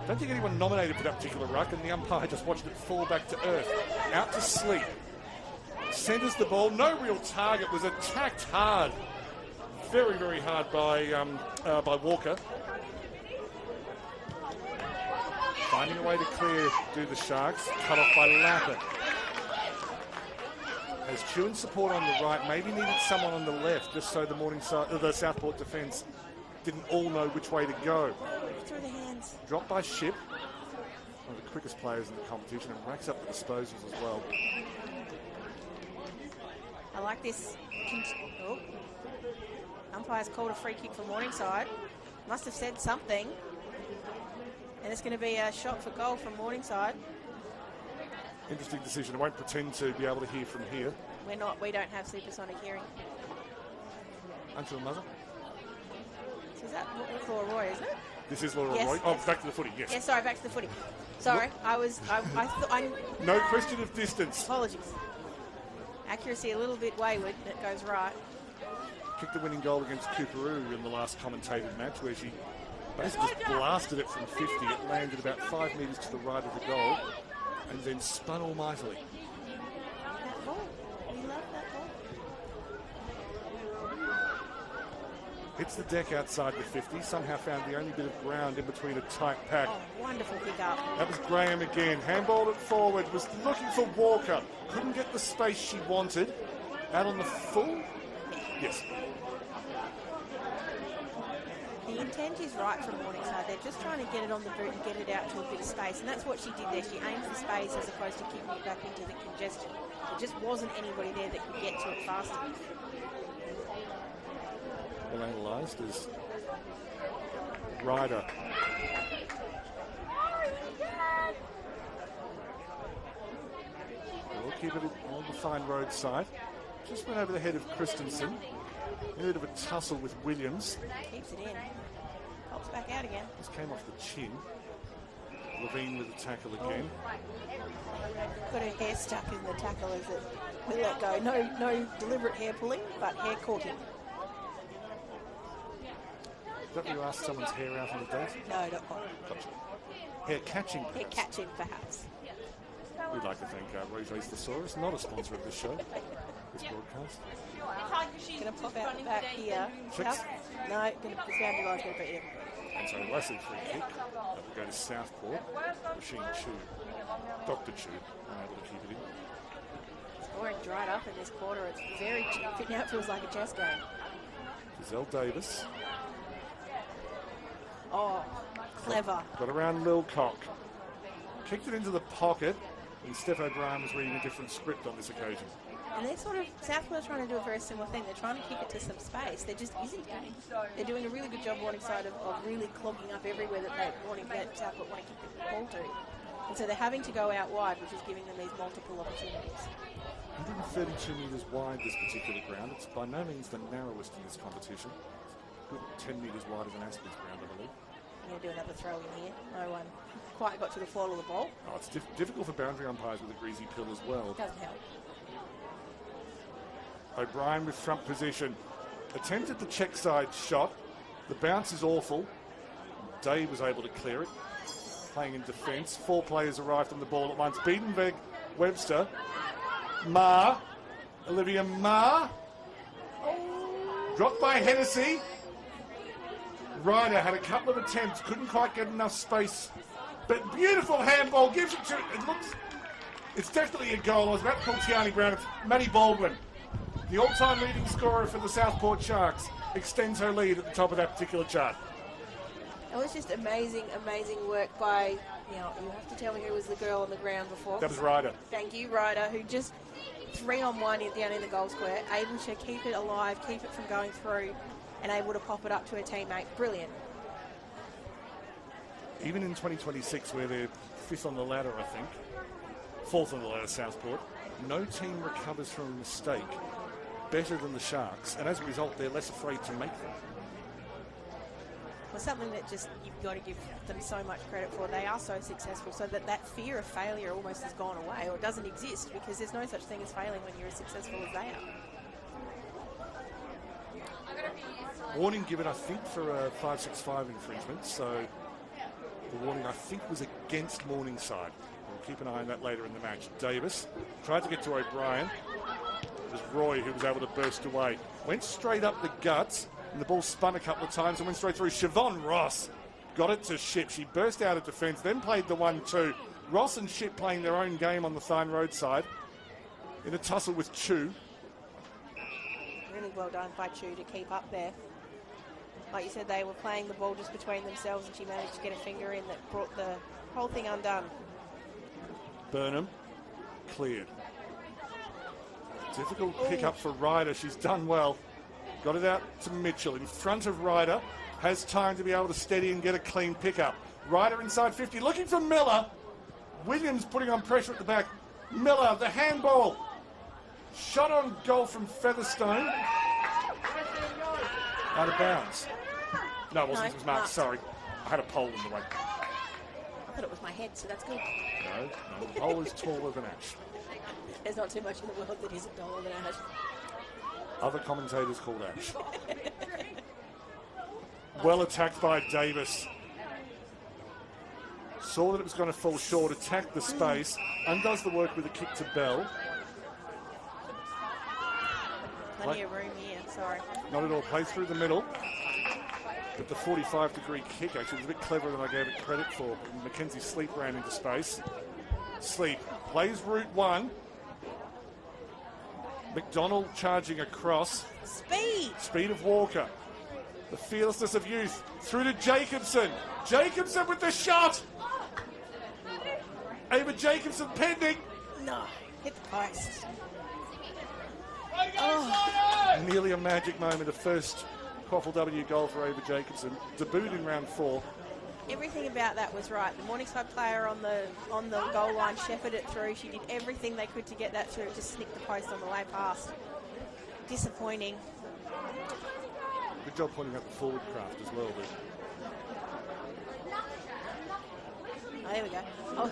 Don't think anyone nominated for that particular ruck, and the umpire just watched it fall back to earth. Out to Sleep. Centres the ball, no real target, was attacked hard. Very, very hard by Walker. Finding a way to clear, do the Sharks. Cut off by Lappin. Has Chewin support on the right, maybe needed someone on the left, just so the Southport defence didn't all know which way to go. Through the hands. Dropped by Ship, one of the quickest players in the competition, and racks up the disposals as well. I like this. Oh. Umpire's called a free kick for Morningside. Must have said something. And it's going to be a shot for goal from Morningside. Interesting decision. I won't pretend to be able to hear from here. We don't have supersonic hearing. Until mother. So is that Laura Roy, isn't it? This is Laura yes, Roy. yes. Oh, back to the footy, yes. Yeah, sorry, back to the footy. Sorry, I no question of distance. Apologies. Accuracy a little bit wayward, and it goes right. Kicked the winning goal against Cooperoo in the last commentated match, where she basically just blasted it from 50. It landed about 5 metres to the right of the goal and then spun almightily. Hits the deck outside the 50. Somehow found the only bit of ground in between a tight pack. Oh, wonderful pickup. That was Graham again. Handballed it forward. Was looking for Walker. Couldn't get the space she wanted. Out on the full? Yes. The intent is right from Morningside. They're just trying to get it on the boot and get it out to a bit of space. And that's what she did there. She aimed for space as opposed to kicking it back into the congestion. There just wasn't anybody there that could get to it faster. Well analysed as Ryder. We'll keep it on the fine road side. Just went over the head of Christensen. A bit of a tussle with Williams. Keeps it in. Pops back out again. This came off the chin. Levine with the tackle again. Got her hair stuck in the tackle as it will let go. No deliberate hair pulling, but hair caughting. Is that you asked someone's hair out on the date? No, not quite. Gotcha. Hair catching. Hair catching, perhaps. We'd like to thank Roger's Thesaurus, not a sponsor of this show, this broadcast. Going to pop out the back here. Checks. No, the boundary line's going to be in. And so Leslie free kick. That will go to Southport. Machine Chu. Dr. Chu, unable to keep it in. Scoring dried up in this quarter. It's very cheap. Now it feels like a chess game. Giselle Davis. Oh, clever. Got around Lilcock. Kicked it into the pocket. And Steph O'Brien was reading a different script on this occasion. And they're sort of, Southport are trying to do a very similar thing. They're trying to kick it to some space. There just isn't any. They're doing a really good job, Morningside, of really clogging up everywhere that Southport want to kick the ball to. And so they're having to go out wide, which is giving them these multiple opportunities. 132 metres wide, this particular ground. It's by no means the narrowest in this competition. Good 10 metres wider than Aspen's ground, I believe. I'm going to do another throw in here. No one quite got to the fall of the ball. Oh, it's difficult for boundary umpires with a greasy pill as well. Doesn't help. O'Brien with front position. Attempted the check side shot. The bounce is awful. Day was able to clear it. Playing in defence. 4 players arrived on the ball at once. Biedenberg, Webster, Ma, Olivia Ma. Dropped by Hennessy. Ryder had a couple of attempts, couldn't quite get enough space. But beautiful handball, gives it to, it's definitely a goal. I was about to call Tiani Brown. It's Maddie Baldwin, the all-time leading scorer for the Southport Sharks, extends her lead at the top of that particular chart. It was just amazing, amazing work by, you have to tell me who was the girl on the ground before. That was Ryder. Thank you, Ryder, who just 3-on-1 down in the goal square, able to keep it alive, keep it from going through, and able to pop it up to her teammate. Brilliant. Even in 2026, where they're 5th on the ladder, I think, 4th on the ladder, Southport, no team recovers from a mistake better than the Sharks, and as a result, they're less afraid to make them. Well, something that just you've got to give them so much credit for. They are so successful, so that fear of failure almost has gone away, or doesn't exist, because there's no such thing as failing when you're as successful as they are. Warning given, I think, for a 565 infringement, so the warning, I think, was against Morningside. We'll keep an eye on that later in the match. Davis tried to get to O'Brien. It was Roy who was able to burst away. Went straight up the guts, and the ball spun a couple of times and went straight through. Siobhan Ross got it to Ship. She burst out of defence, then played the 1-2. Ross and Ship playing their own game on the Thine Road side in a tussle with Chu. Really well done by Chu to keep up there. Like you said, they were playing the ball just between themselves, and she managed to get a finger in that brought the whole thing undone. Burnham cleared. Difficult pick up for Ryder. She's done well. Got it out to Mitchell in front of Ryder. Has time to be able to steady and get a clean pickup. Ryder inside 50, looking for Miller. Williams putting on pressure at the back. Miller, the handball. Shot on goal from Featherstone. Out of bounds. No, it wasn't. No, it was Mark. Sorry. I had a pole in the way. I thought it was my head, so that's good. No, the pole is taller than Ash. There's not too much in the world that isn't taller than Ash. Other commentators called Ash. Well attacked by Davis. Saw that it was going to fall short, attacked the space, undoes the work with a kick to Bell. plenty of room here. Sorry. Not at all. Plays through the middle. But the 45-degree kick actually was a bit cleverer than I gave it credit for. Mackenzie Sleep ran into space. Sleep plays route one. McDonald charging across. Speed of Walker. The fearlessness of youth. Through to Jacobson. Jacobson with the shot. Ava Jacobson pending. No, hit the post. Nearly a magic moment. A first QAFLW goal for Ava Jacobson. Debuted in round 4. Everything about that was right. The Morningside player on the goal line shepherded it through. She did everything they could to get that through. It just snicked the post on the way past. Disappointing. Good job pointing out the forward craft as well. Oh, there we go. I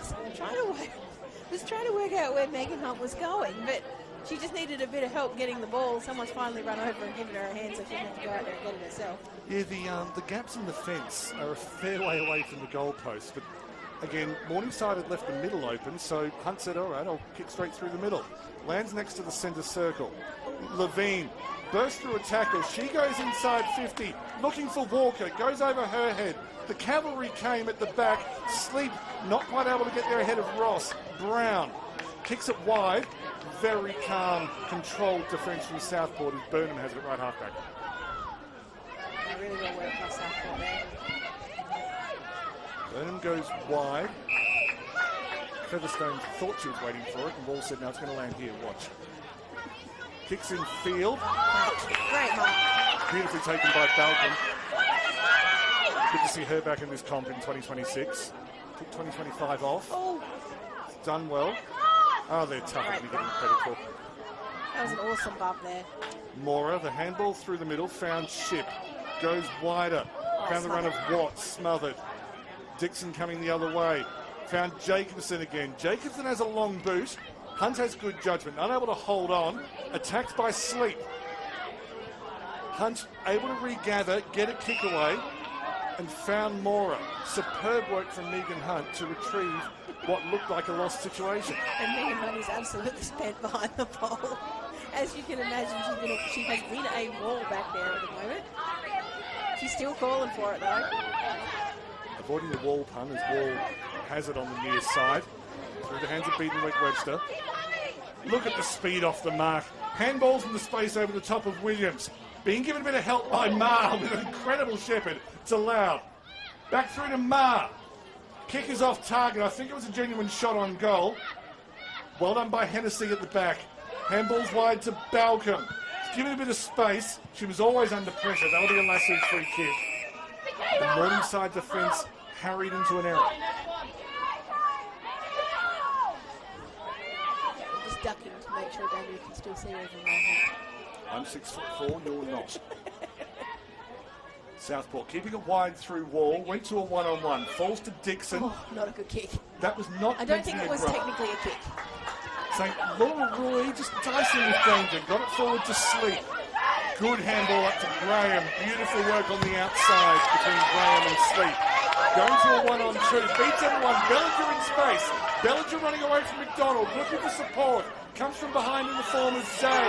was trying to work out where Megan Hunt was going, but she just needed a bit of help getting the ball. Someone's finally run over and given her a hand, so she didn't have to go out there and get it herself. Yeah, the gaps in the fence are a fair way away from the goalpost, but again, Morningside had left the middle open, so Hunt said, all right, I'll kick straight through the middle. Lands next to the centre circle. Levine bursts through a tackle. She goes inside 50, looking for Walker, goes over her head. The cavalry came at the back. Sleep not quite able to get there ahead of Ross. Brown kicks it wide. Very calm, controlled defence from Southport as Burnham has it at right halfback. Really well worked by Southport there. Burnham goes wide. Featherstone thought she was waiting for it, and Wall said, no, it's going to land here, watch. Kicks in field. Great mark. Beautifully taken by Balcom. Good to see her back in this comp in 2026. Took 2025 off. It's done well. Oh, they're tough to be getting credit for. That was an awesome bump there. Mora, the handball through the middle, found Ship. Goes wider. Found the run of Watt, smothered. Dixon coming the other way. Found Jacobson again. Jacobson has a long boot. Hunt has good judgment. Unable to hold on. Attacked by Sleep. Hunt able to regather, get a kick away, and found Mora. Superb work from Megan Hunt to retrieve what looked like a lost situation. And Megan Hunt is absolutely spent behind the ball. As you can imagine, she has been a wall back there at the moment. She's still calling for it though. Avoiding the wall pun as Wall has it on the near side. Through the hands of Beatonwick-Webster. Look at the speed off the mark. Handballs in the space over the top of Williams. Being given a bit of help by Marr with an incredible shepherd. It's allowed. Back through to Marr. Kick is off target. I think it was a genuine shot on goal. Well done by Hennessy at the back. Handballs wide to Balcom. Given a bit of space. She was always under pressure. That'll be a Lassie free kick. The Morningside defence harried into an error. Just ducking to make sure Daniel can still see over my head. I'm 6'4", you're not. Southport keeping it wide through Wall. Went to a one-on-one. Falls to Dixon. Oh, not a good kick. That was not. I don't think it was technically a kick. St. Laura Roy just dicing with danger. Got it forward to Sleep. Good handball up to Graham. Beautiful work on the outside between Graham and Sleep. Going to a one-on-two. Beats everyone. Bellinger in space. Bellinger running away from McDonald. Looking for support. Comes from behind in the form of Day.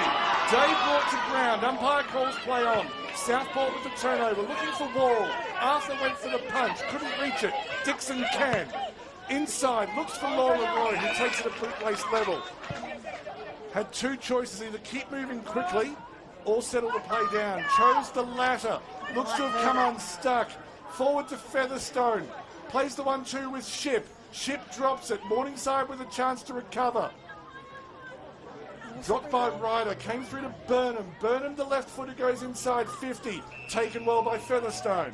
Day brought to ground. Umpire calls play on. Southport with the turnover. Looking for Wall. Arthur went for the punch. Couldn't reach it. Dixon can. Inside. Looks for Laura Roy, who takes it at boot-waist level. Had two choices. Either keep moving quickly or settle the play down. Chose the latter. Looks to have come unstuck. Forward to Featherstone. Plays the 1-2 with Ship. Ship drops it. Morningside with a chance to recover. Dropped by Ryder. Came through to Burnham. Burnham, the left footer, goes inside 50. Taken well by Featherstone.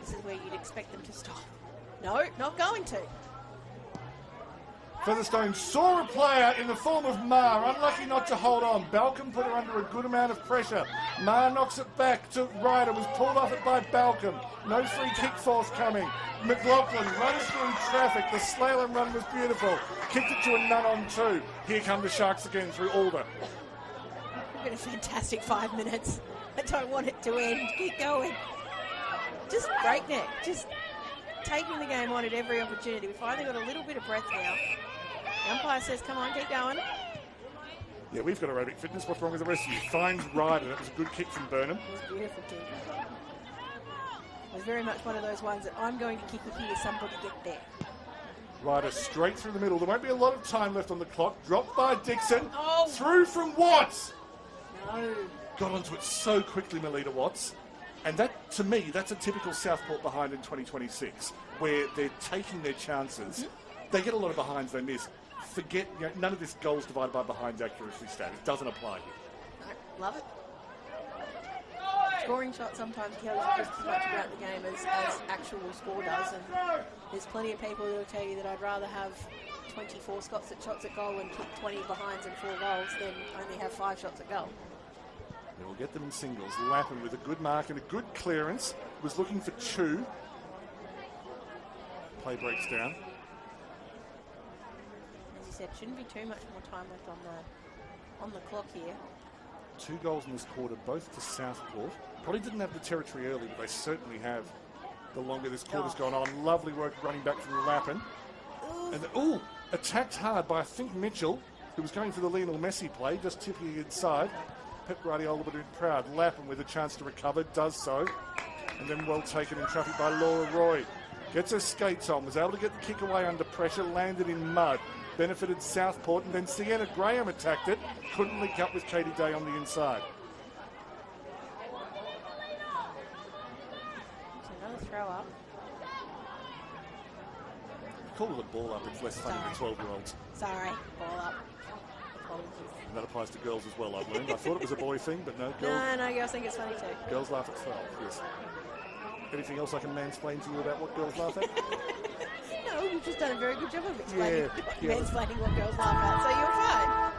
This is where you'd expect them to stop. No, not going to. Featherstone saw a player in the form of Marr, unlucky not to hold on. Balcom put her under a good amount of pressure. Marr knocks it back to Ryder, was pulled off it by Balcom. No free kick forthcoming. McLaughlin runs through traffic. The slalom run was beautiful. Kicked it to a none-on-two. Here come the Sharks again through Alder. It's been a fantastic 5 minutes. I don't want it to end. Keep going. Just breakneck. Just taking the game on at every opportunity. We finally got a little bit of breath now. The umpire says, come on, keep going. Yeah, we've got aerobic fitness. What's wrong with the rest of you? Finds Ryder. That was a good kick from Burnham. It was a beautiful kick. It was very much one of those ones that I'm going to kick it here, somebody get there. Ryder straight through the middle. There won't be a lot of time left on the clock. Dropped by Dixon. Oh. Through from Watts. No. Got onto it so quickly, Melita Watts. And that, to me, that's a typical Southport behind in 2026, where they're taking their chances. Mm-hmm. They get a lot of behinds they miss. Forget, none of this goals divided by behinds accuracy stat. It doesn't apply here. No, love it. Scoring shots sometimes tells you just as much about the game as actual score does, and there's plenty of people who will tell you that I'd rather have 24 shots at goal and kick 20 behinds and 4 goals than only have 5 shots at goal. We'll get them in singles. Lappin with a good mark and a good clearance. Was looking for Chu. Play breaks down. As you said, shouldn't be too much more time left on the clock here. 2 goals in this quarter, both to Southport. Probably didn't have the territory early, but they certainly have the longer this quarter's gone on. Lovely work running back from Lappin. And attacked hard by, I think, Mitchell, who was going for the Lionel Messi play, just tipping it inside. Pep Guardiola would have been proud. Lappin with a chance to recover, does so. And then well taken in traffic by Laura Roy. Gets her skates on, was able to get the kick away under pressure, landed in mud. Benefited Southport, and then Sienna Graham attacked it. Couldn't link up with Katie Day on the inside. So another throw up. Call it a ball up, it's less funny than 12-year-olds. Sorry, ball up. Apologies. And that applies to girls as well, I've learned. I thought it was a boy thing, but no, girls. No, girls think it's funny too. Girls laugh at 12, yes. Anything else I can mansplain to you about what girls laugh at? No, you've just done a very good job of explaining, yeah. mansplaining what girls laugh at, so you're fine.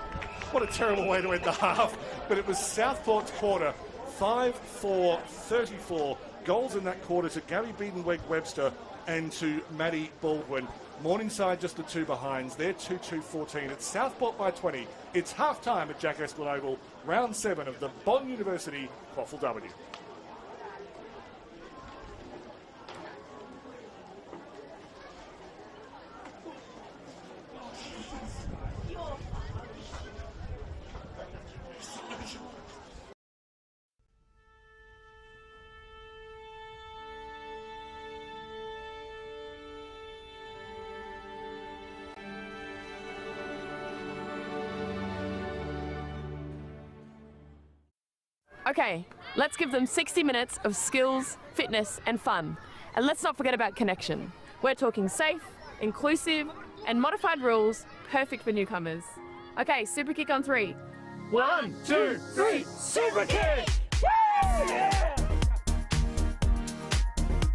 What a terrible way to end the half. But it was Southport's quarter, 5-4-34. Goals in that quarter to Gary Beaton-Webster and to Maddie Baldwin. Morningside just the 2 behinds. They're 2-2-14. It's Southport by 20. It's half-time at Jack Esplin Oval, round 7 of the Bond University QAFLW. Okay, let's give them 60 minutes of skills, fitness and fun. And let's not forget about connection. We're talking safe, inclusive and modified rules, perfect for newcomers. Okay, super kick on 3. 1, 2, 3, super kick! Yeah!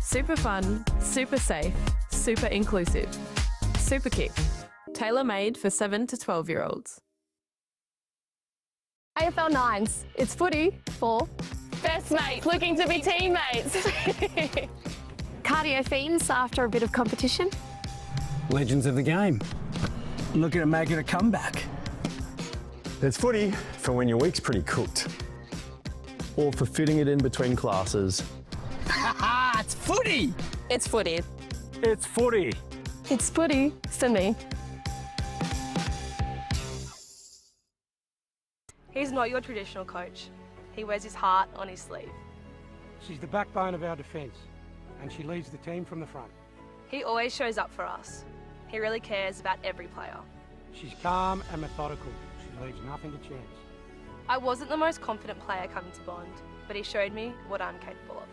Super fun, super safe, super inclusive. Super kick, tailor-made for 7 to 12-year-olds. AFL 9s, it's footy for Best mates looking to be teammates. cardio fiends after a bit of competition. Legends of the game. Looking at making a comeback. It's footy for when your week's pretty cooked. Or for fitting it in between classes. It's footy! It's footy. It's footy. It's footy for me. He's not your traditional coach. He wears his heart on his sleeve. She's the backbone of our defence, and she leads the team from the front. He always shows up for us. He really cares about every player. She's calm and methodical. She leaves nothing to chance. I wasn't the most confident player coming to Bond, but he showed me what I'm capable of.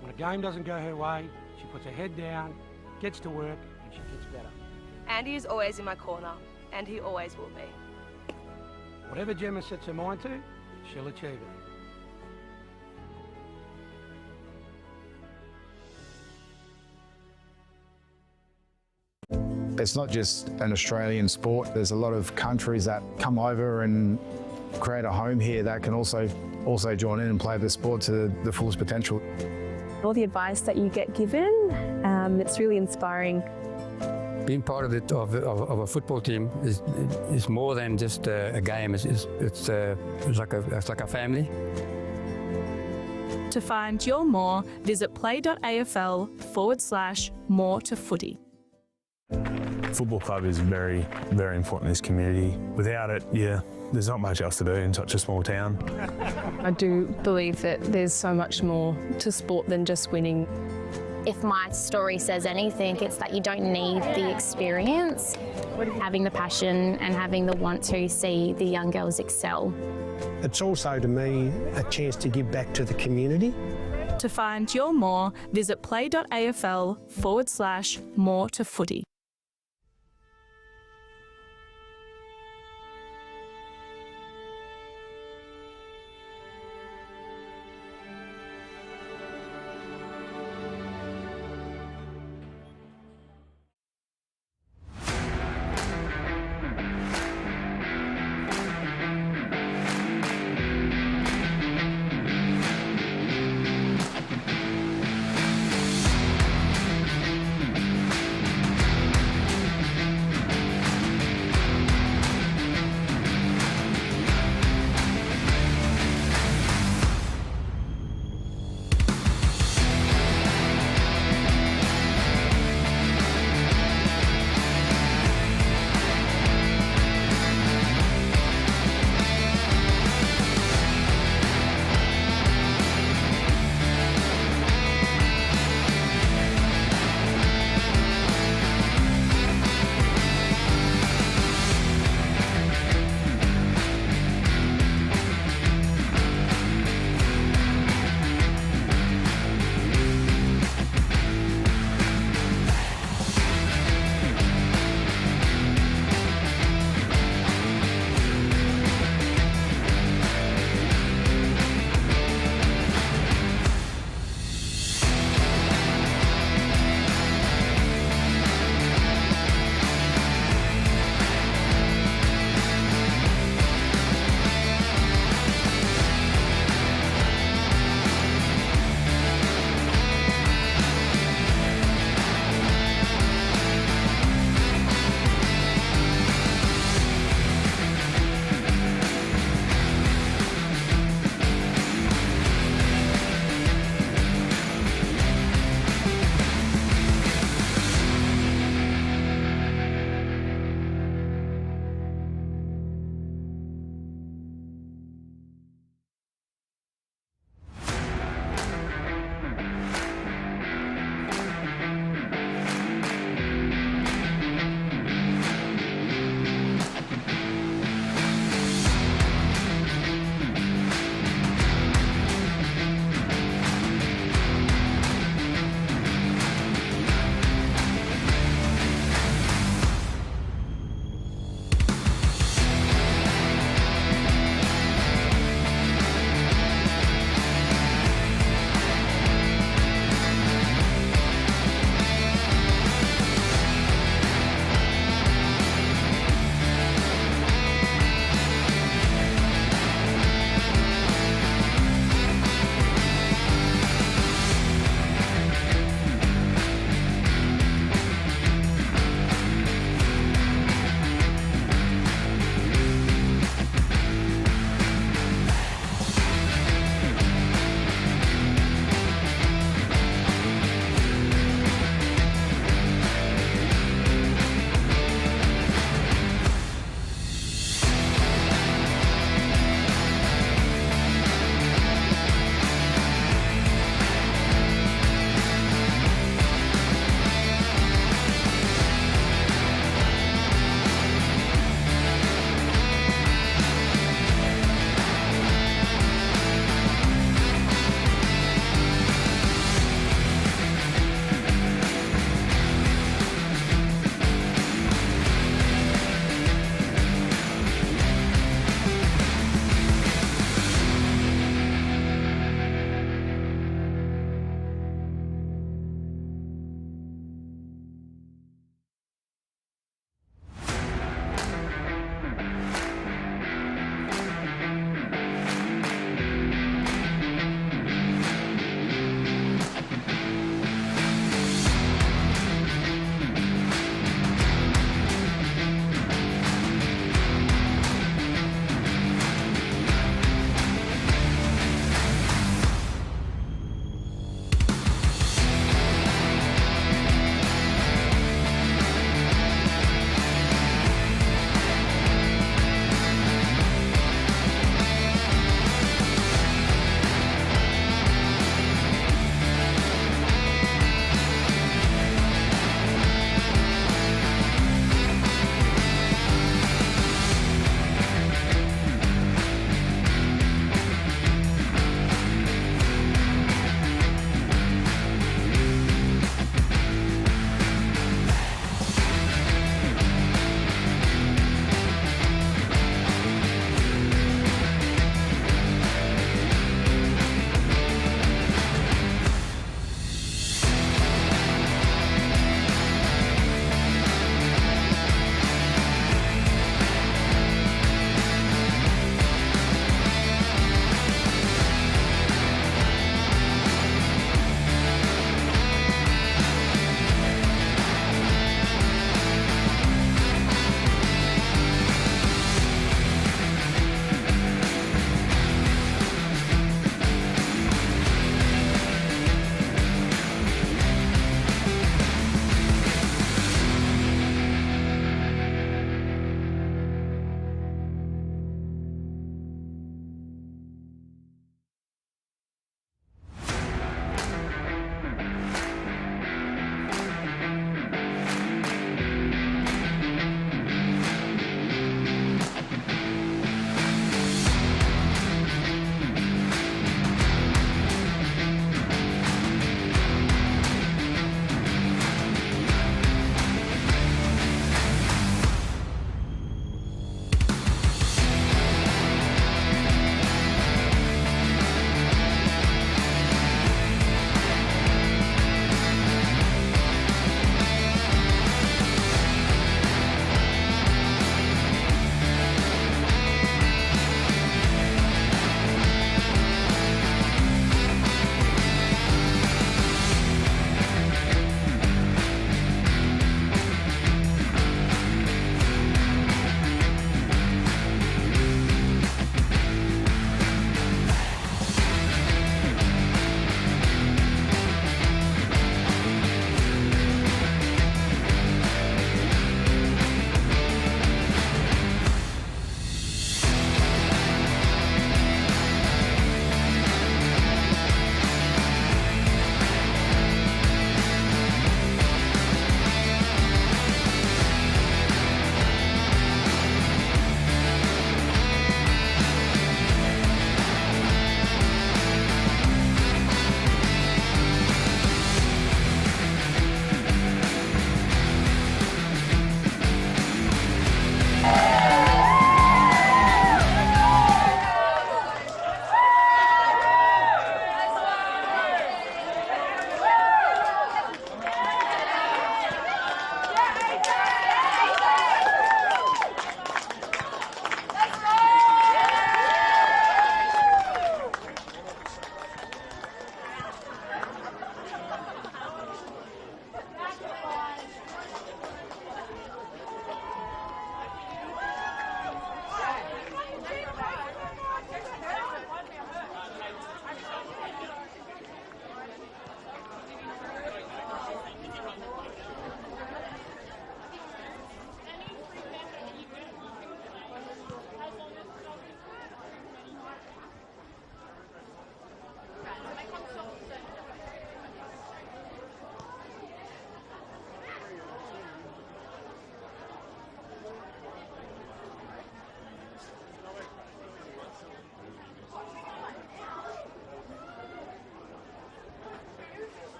When a game doesn't go her way, she puts her head down, gets to work, and she gets better. Andy is always in my corner, and he always will be. Whatever Gemma sets her mind to, she'll achieve it. It's not just an Australian sport. There's a lot of countries that come over and create a home here that can also join in and play the sport to the fullest potential. All the advice that you get given, it's really inspiring. Being part of a football team is more than just a game. It's like a family. To find your more, visit play.afl/more to footy. Football club is very, very important in this community. Without it, there's not much else to do in such a small town. I do believe that there's so much more to sport than just winning. If my story says anything, it's that you don't need the experience, having the passion and having the want to see the young girls excel. It's also, to me, a chance to give back to the community. To find your more, visit play.afl/more to footy.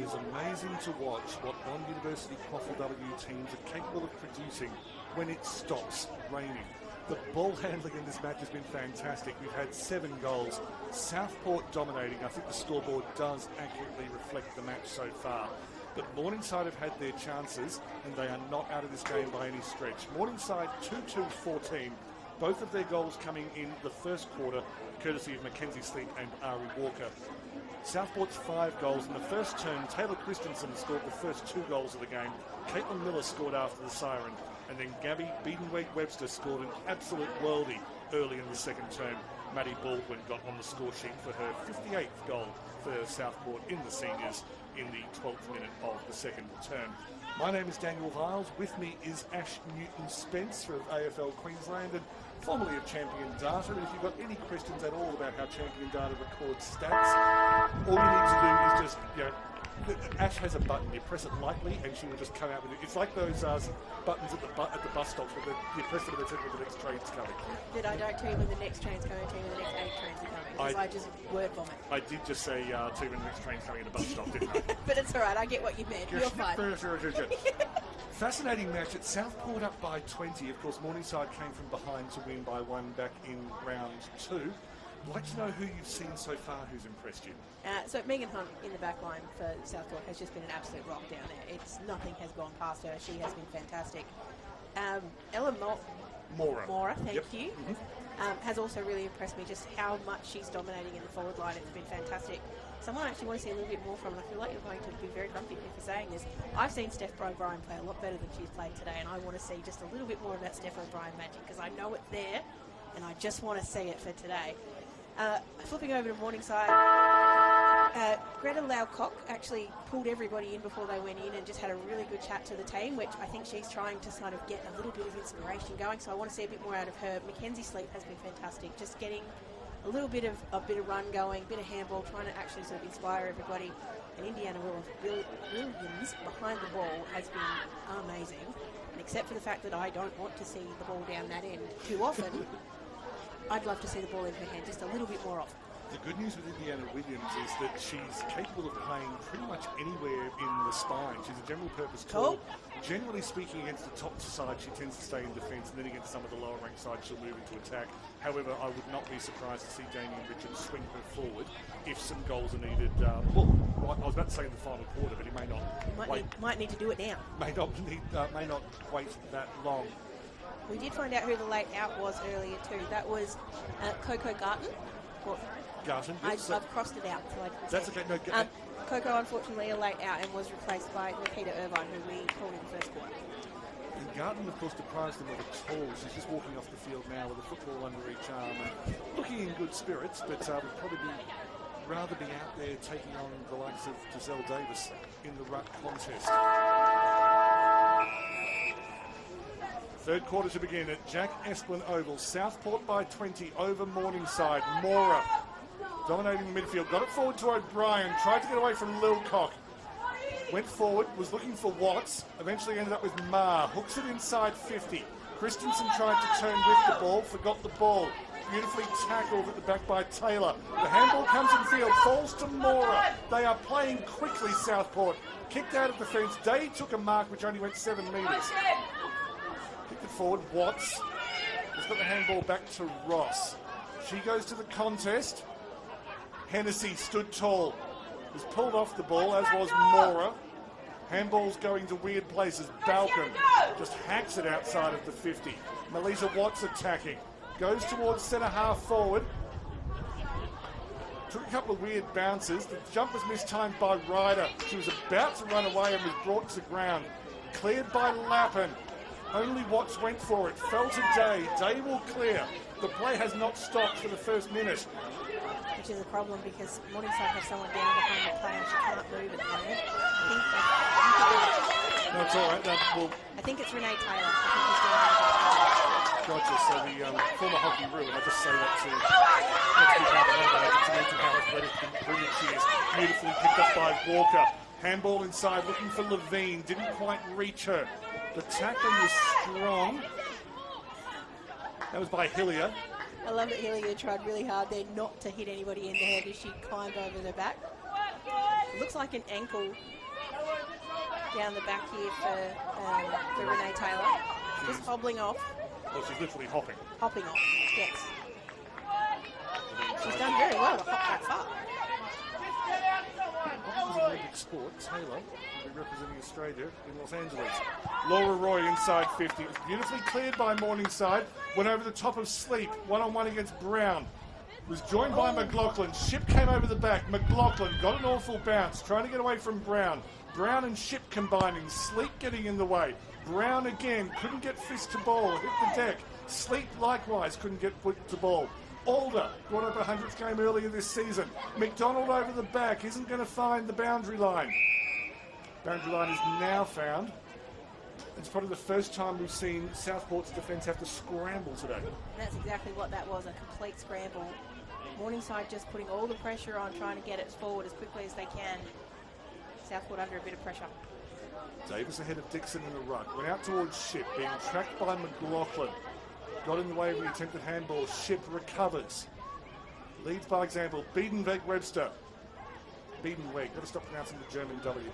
is amazing to watch what Bond University QAFLW teams are capable of producing when it stops raining. The ball handling in this match has been fantastic. We've had 7 goals. Southport dominating. I think the scoreboard does accurately reflect the match so far. But Morningside have had their chances, and they are not out of this game by any stretch. Morningside 2-2-14. Both of their goals coming in the first quarter, courtesy of Mackenzie Sleep and Ari Walker. Southport's 5 goals in the first term. Taylor Christensen scored the first 2 goals of the game. Caitlin Miller scored after the siren. And then Gabby Beadenweg-Webster scored an absolute worldie early in the second term. Maddie Baldwin got on the score sheet for her 58th goal for Southport in the seniors in the 12th minute of the second term. My name is Daniel Viles. With me is Ash Newton-Spence of AFL Queensland and formerly of Champion Data. And if you've got any questions at all about how Champion Data records stats, all you need to do is just, Ash has a button. You press it lightly, and she will just come out with it. It's like those buttons at the bus stops where you press it and it's when the next train's coming. But I don't tell you when the next train's coming, I tell you when the next 8 trains are coming. Because I just word vomit. I did just say tell you when the next train's coming at the bus stop, didn't I? But it's all right. I get what you meant. You're fine. Fascinating match at Southport up by 20. Of course, Morningside came from behind to win by 1 back in round 2. I'd like to know who you've seen so far who's impressed you. So Megan Hunt in the back line for Southport has just been an absolute rock down there. Nothing has gone past her. She has been fantastic. Ella Mora, thank you, has also really impressed me just how much she's dominating in the forward line. It's been fantastic. Someone I actually want to see a little bit more from, and I feel like you're going to be very grumpy for saying this. I've seen Steph O'Brien play a lot better than she's played today, and I want to see just a little bit more of that Steph O'Brien magic because I know it's there, and I just want to see it for today. Flipping over to Morningside, Greta Laucock actually pulled everybody in before they went in and just had a really good chat to the team, which I think she's trying to sort of get a little bit of inspiration going, so I want to see a bit more out of her. Mackenzie Sleep has been fantastic, just getting a little bit of run going, a bit of handball, trying to actually sort of inspire everybody. And Indiana Williams behind the ball has been amazing, and except for the fact that I don't want to see the ball down that end too often, I'd love to see the ball in her hand just a little bit more often. The good news with Indiana Williams is that she's capable of playing pretty much anywhere in the spine. She's a general purpose tool. Generally speaking, against the top side, she tends to stay in defence, and then against some of the lower ranked sides, she'll move into attack. However, I would not be surprised to see Damien Richards swing her forward if some goals are needed. I was about to say in the final quarter, but he may not. Might need to do it now. May not wait that long. We did find out who the late out was earlier too. That was Coco Garton. Garton. Yes, I've crossed it out. So I didn't That's say. Okay. No, Coco, unfortunately, a late out and was replaced by Nikita Irvine, who we called in the first quarter. And Garton, of course, deprives them of a toll. She's just walking off the field now with a football under each arm and looking in good spirits, but would probably rather be out there taking on the likes of Giselle Davis in the ruck contest. Third quarter to begin at Jack Esplin Oval. Southport by 20 over Morningside. Mora dominating the midfield. Got it forward to O'Brien. Tried to get away from Lilcock. Went forward. Was looking for Watts. Eventually ended up with Marr. Hooks it inside 50. Christensen tried to turn with the ball. Forgot the ball. Beautifully tackled at the back by Taylor. The handball comes in field. Falls to Mora. They are playing quickly, Southport. Kicked out of defence. Day took a mark which only went 7 metres. Kicked it forward, Watts has got the handball back to Ross. She goes to the contest. Hennessy stood tall. Was pulled off the ball, as was Mora. Handball's going to weird places. Balcom just hacks it outside of the 50. Melissa Watts attacking. Goes towards centre half forward. Took a couple of weird bounces. The jump was mistimed by Ryder. She was about to run away and was brought to ground. Cleared by Lappin. Only Watts went for it. Fell to Day. Day will clear. The play has not stopped for the first minute. Which is a problem because Morningside has someone down behind the play and she can't move at the moment. No, it's all right. I think it's Renee Taylor. I think he's down there. Gotcha. So the former hockey rule, I just say that to mention how athletic and brilliant she is. Beautifully picked up by Walker. Handball inside, looking for Levine. Didn't quite reach her. The tackling was strong. That was by Hillier. I love that Hillier tried really hard there not to hit anybody in the head as she climbed over the back. It looks like an ankle down the back here for Renee Taylor. Just hobbling off. Well, she's literally hopping. Hopping off, yes. She's done very well to hop that far. Olympic sport, Taylor will be representing Australia in Los Angeles. Laura Roy inside 50. It was beautifully cleared by Morningside. Went over the top of Sleep, one-on-one against Brown. Was joined by McLaughlin. Ship came over the back. McLaughlin got an awful bounce, trying to get away from Brown. Brown and Ship combining. Sleep getting in the way. Brown again couldn't get fist to ball, hit the deck. Sleep likewise couldn't get foot to ball. Alder brought up a 100th game earlier this season. McDonald over the back isn't going to find the boundary line. Boundary line is now found. It's probably the first time we've seen Southport's defence have to scramble today. And that's exactly what that was, a complete scramble. Morningside just putting all the pressure on, trying to get it forward as quickly as they can. Southport under a bit of pressure. Davis ahead of Dixon in the ruck. Went out towards Ship, being tracked by McLaughlin. Got in the way of the attempted handball. Ship recovers. Leads by example. Biedenweg-Webster. Biedenweg. Got to stop pronouncing the German W.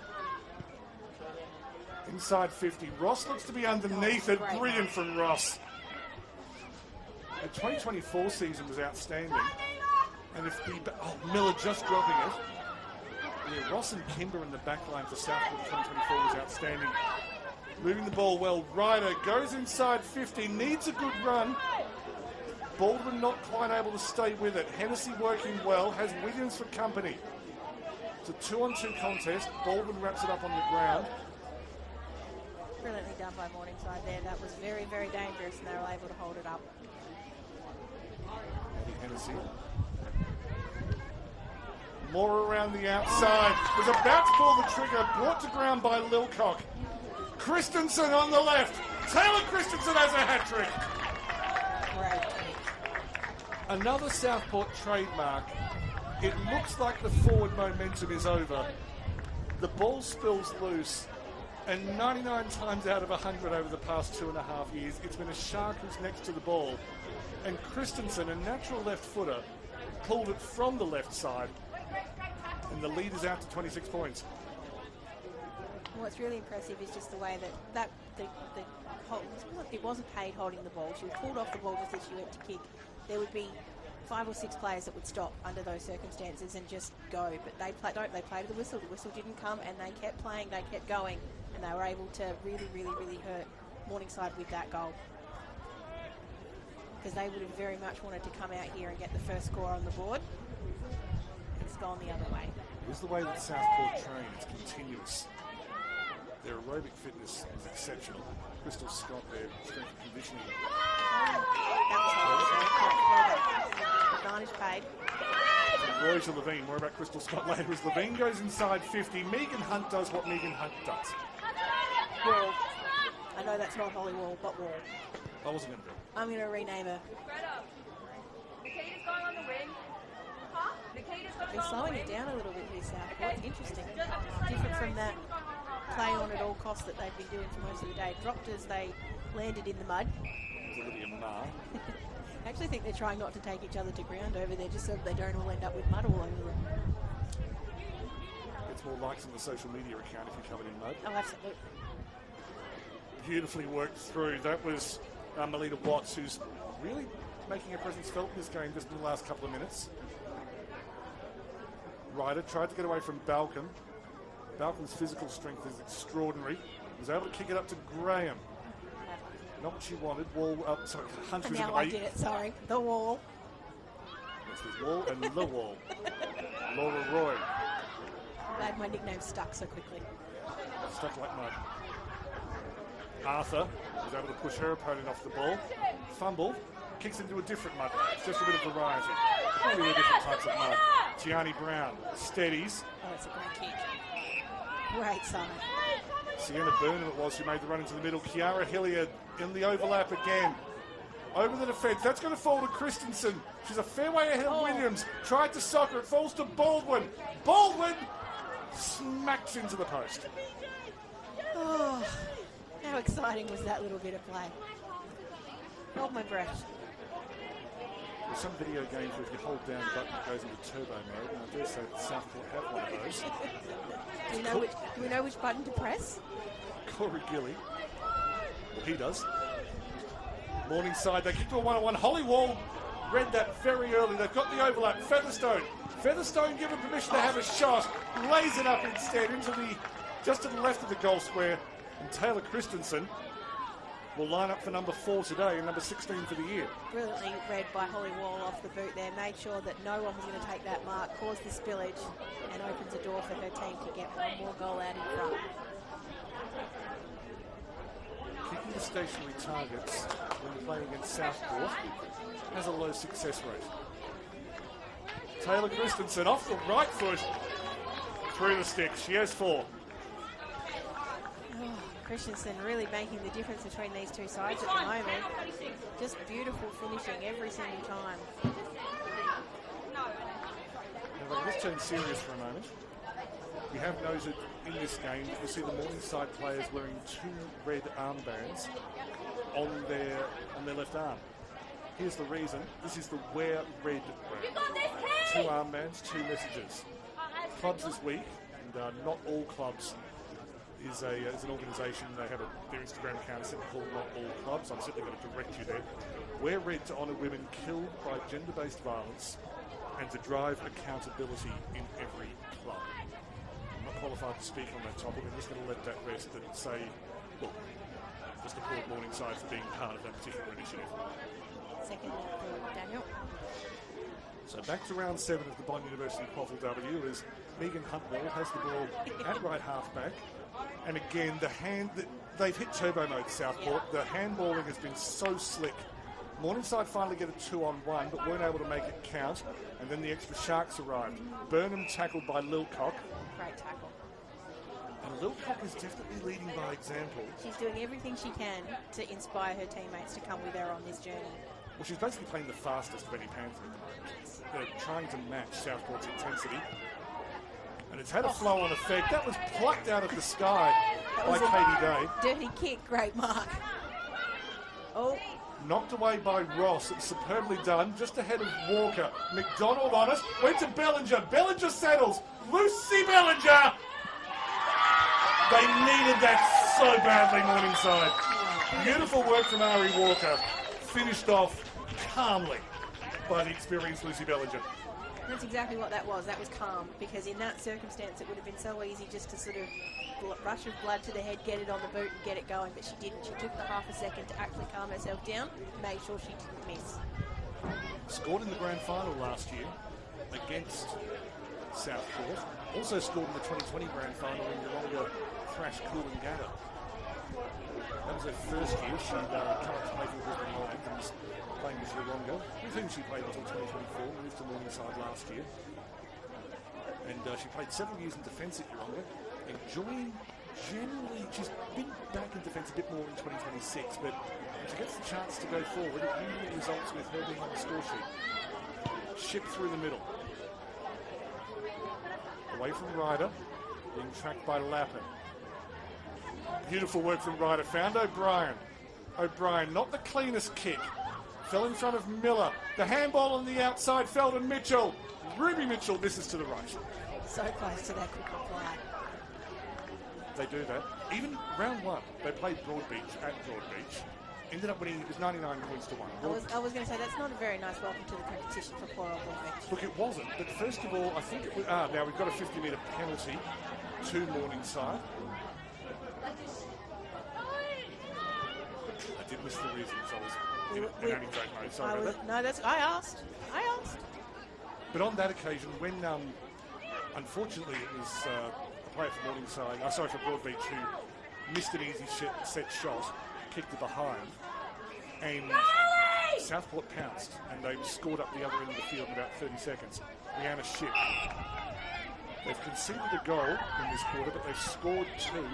Inside 50. Ross looks to be underneath it. Brilliant from Ross. The 2024 season was outstanding. And if the... Oh, Miller just dropping it. Yeah, Ross and Kimber in the back line for Southport in 2024 was outstanding. Moving the ball well. Ryder goes inside 50, needs a good run. Baldwin not quite able to stay with it. Hennessy working well, has Williams for company. It's a 2-on-2 contest. Baldwin wraps it up on the ground. Brilliantly done by Morningside there. That was very, very dangerous, and they were able to hold it up. Hennessy. More around the outside. Was about to pull the trigger. Brought to ground by Lilcock. Christensen on the left. Taylor Christensen has a hat-trick. Another Southport trademark. It looks like the forward momentum is over. The ball spills loose, and 99 times out of 100 over the past 2.5 years, it's been a shark who's next to the ball. And Christensen, a natural left footer, pulled it from the left side, and the lead is out to 26 points. What's really impressive is just the way that it wasn't Paige holding the ball. She was pulled off the ball just as she went to kick. There would be 5 or 6 players that would stop under those circumstances and just go. But they played the whistle. The whistle didn't come, and they kept playing. They kept going, and they were able to really, really, really hurt Morningside with that goal. Because they would have very much wanted to come out here and get the first score on the board. It's gone the other way. It is the way that Southport train. It's continuous. Their aerobic fitness is exceptional. Crystal Scott there, strength and conditioning. Advantage paid. Roy to Levine. More about Crystal Scott later as Levine goes inside 50. Megan Hunt does what Megan Hunt does. Wall. I know that's not Holly Wall, but Wall. I wasn't going to do it. I'm going to rename her. Nikita's going on the wing. They're slowing it down a little bit here, Southport. It's interesting. Different from that play on at all costs that they've been doing for most of the day. Dropped as they landed in the mud. Olivia Marr. I actually think they're trying not to take each other to ground over there, just so that they don't all end up with mud all over them. Gets more likes on the social media account if you're covered in mud. Oh, absolutely. Beautifully worked through. That was Melita Watts, who's really making her presence felt in this game just in the last couple of minutes. Ryder tried to get away from Balcon. Balcon's physical strength is extraordinary. Was able to kick it up to Graham. Not what she wanted. Hunt was now I did it, sorry. The Wall. Yes, there's Wall and the Wall. Laura Roy. Glad my nickname stuck so quickly. Stuck like mud. Arthur was able to push her opponent off the ball. Fumbled. Kicks into a different mud. Just a bit of variety. Probably the different types of mud. Gianni Brown steadies. Oh, that's a great kick. Great sign. Sienna Burnham it was who made the run into the middle. Kiara Hilliard in the overlap again. Over the defence. That's going to fall to Christensen. She's a fair way ahead of Williams. Tried to soccer. It falls to Baldwin. Baldwin smacks into the post. Oh, how exciting was that little bit of play? Hold my breath. There's some video games where if you hold down the button it goes into turbo mode, and I dare say that Southport have one of those. Do we know which button to press? Corey Gilly. Well, he does. Morningside, they kick to a 1-on-1. Hollywall read that very early. They've got the overlap. Featherstone given permission to have a shot. Lays it up instead into just to the left of the goal square. And Taylor Christensen will line up for number 4 today and number 16 for the year. Brilliantly read by Hollywall off the boot there. Made sure that no one was going to take that mark, caused the spillage, and opens a door for her team to get one more goal out in front. Kicking the stationary targets when playing against Southport has a low success rate. Taylor Christensen off the right foot, through the stick. She has 4. Christensen really making the difference between these two sides at the moment. Just beautiful finishing every single time. Now, let's turn serious for a moment. We have noted in this game, you see the Morningside players wearing 2 red armbands on their left arm. Here's the reason. This is the Wear Red brand. 2 armbands, 2 messages. Clubs this week, and not all clubs is an organisation. They have their Instagram account simply called Not All Clubs. I'm simply going to direct you there. Wear red to honour women killed by gender-based violence and to drive accountability in every club. I'm not qualified to speak on that topic. I'm just going to let that rest and say, look, just applaud Morningside for being part of that particular initiative. Second for Daniel. So back to round 7 of the Bond University QAFLW as Megan Huntwell has the ball at right half-back. And again, they've hit turbo mode, Southport. The handballing has been so slick. Morningside finally get a 2-on-1, but weren't able to make it count. And then the extra Sharks arrived. Burnham tackled by Lilcock. Great tackle. And Lilcock is definitely leading by example. She's doing everything she can to inspire her teammates to come with her on this journey. Well, she's basically playing the fastest of any Panther at the moment. They're trying to match Southport's intensity. And it's had a flow-on effect. That was plucked out of the sky by Katie Day. Dirty kick, great mark. Oh. Knocked away by Ross. It's superbly done. Just ahead of Walker. McDonald on it. Went to Bellinger. Bellinger settles. Lucy Bellinger! They needed that so badly, Morningside. Beautiful work from Ari Walker. Finished off calmly by the experienced Lucy Bellinger. That's exactly what that was. That was calm, because in that circumstance it would have been so easy just to sort of rush of blood to the head, get it on the boot and get it going, but she didn't. She took the half a second to actually calm herself down, made sure she didn't miss. Scored in the grand final last year against Southport. Also scored in the 2020 grand final in Yeronga Thrash Coolangatta. That was her first year. She'd come up to play for Brisbane Lions and was playing with Yeronga, with whom she played until 2024, moved to Morningside last year. And she played several years in defence at Yeronga, enjoying generally, she's been back in defence a bit more in 2026, but when she gets the chance to go forward, it usually results with her being on the score sheet. Ship through the middle. Away from Ryder, being tracked by Lappin. Beautiful work from Ryder. Found O'Brien. O'Brien, not the cleanest kick. Fell in front of Miller. The handball on the outside fell to Mitchell. Ruby Mitchell misses to the right. So close to that quick flag. They do that. Even round 1, they played Broadbeach at Broadbeach. Ended up winning, it was 99 points to 1. I was going to say, that's not a very nice welcome to the competition for poor old Broadbeach. Look, it wasn't. But first of all, I think it was... now we've got a 50-metre penalty to Morningside. I did miss the reason, so I was in anecdote mode. Sorry about that. No, that's... I asked. But on that occasion, when unfortunately it was a player for Morningside, for Broadbeach, who missed an easy set shot, kicked it behind, and Southport pounced, and they scored up the other end of the field in about 30 seconds. Rihanna Ship. They've conceded a goal in this quarter, but they've scored 2.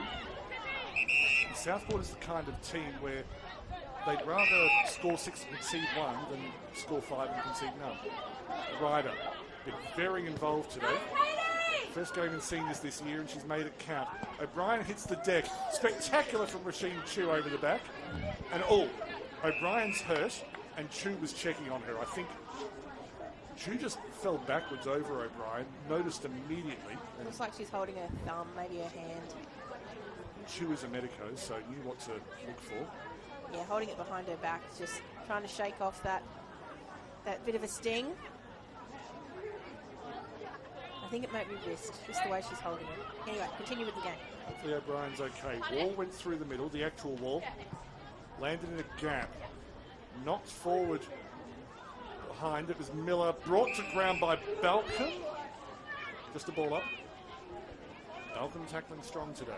And Southport is the kind of team where they'd rather score 6 and concede 1 than score 5 and concede none. Ryder, been very involved today. First game in seniors this year, and she's made it count. O'Brien hits the deck. Spectacular from Rasheen Chu over the back. And O'Brien's hurt, and Chu was checking on her. I think Chu just fell backwards over O'Brien, noticed immediately. Looks like she's holding her thumb, maybe her hand. Chu is a medico, so knew what to look for. Yeah, holding it behind her back, just trying to shake off that bit of a sting. I think it might be wrist, just the way she's holding it. Anyway, continue with the game. Hopefully O'Brien's okay. Wall went through the middle, the actual wall. Landed in a gap. Knocked forward behind. It was Miller. Brought to ground by Balcom. Just a ball up. Balcom tackling strong today.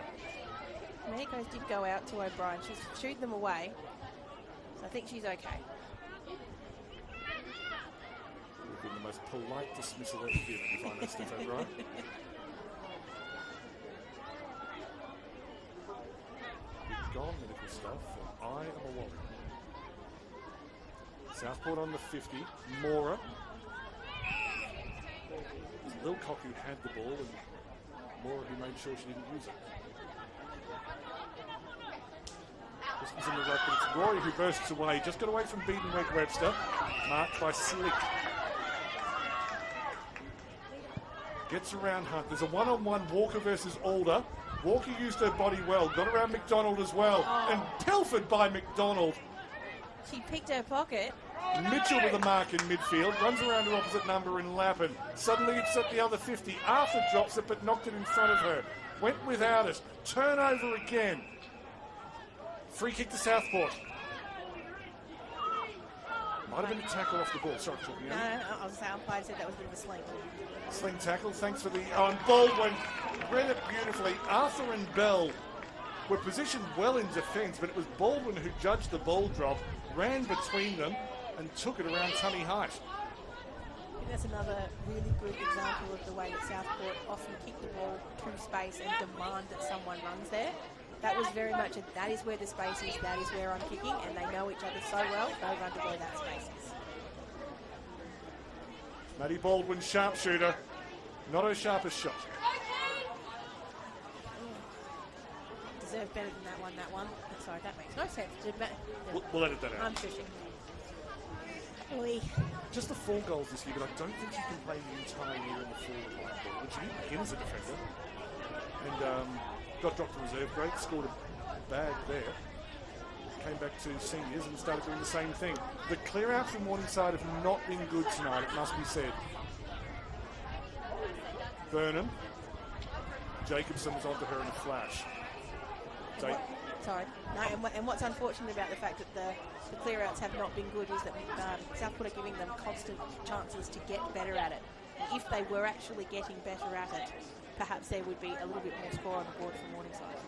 Medicos did go out to O'Brien. She's shooting them away. So I think she's okay. Would have been the most polite dismissal ever given, if I'm honest, O'Brien. We've gone medical stuff, and I am a warrior. Southport on the 50. Mora. It was Lilcock who had the ball, and Mora who made sure she didn't use it. This was in the ruck, but it's Rory who bursts away. Just got away from beaten Meg Webster. Marked by Slick. Gets around Hunt. There's a one-on-one Walker versus Alder. Walker used her body well. Got around McDonald as well. And pilfered by McDonald. She picked her pocket. Mitchell with a mark in midfield. Runs around her opposite number in Lappin. Suddenly it's at the other 50. Arthur drops it but knocked it in front of her. Went without it. Turnover again. Free kick to Southport. Might have been a tackle off the ball. Sorry, No, I was saying, umpire said that was a bit of a sling. Sling tackle. Thanks for the... Oh, and Baldwin read it beautifully. Arthur and Bell were positioned well in defence, but it was Baldwin who judged the ball drop, ran between them, and took it around tummy height. I think that's another really good example of the way that Southport often kick the ball to space and demand that someone runs there. That was very much that is where the space is, that is where I'm kicking, and they know each other so well, they'll run to where that space is. Maddie Baldwin, sharpshooter. Not her sharpest shot. Deserved better than that one. Sorry, that makes no sense. We'll edit that out. I'm fishing. Oy. Just the 4 goals this year, but I don't think she can play the entire year in the forward line, which she begins as a defender. And got dropped to reserve grade, scored a bag there. Came back to seniors and started doing the same thing. The clear-outs from Morningside have not been good tonight, it must be said. Burnham. Jacobson was onto her in a flash. Sorry. No, and what's unfortunate about the fact that the clear-outs have not been good is that Southport are giving them constant chances to get better at it. And if they were actually getting better at it, perhaps there would be a little bit more score on the board for Morningside.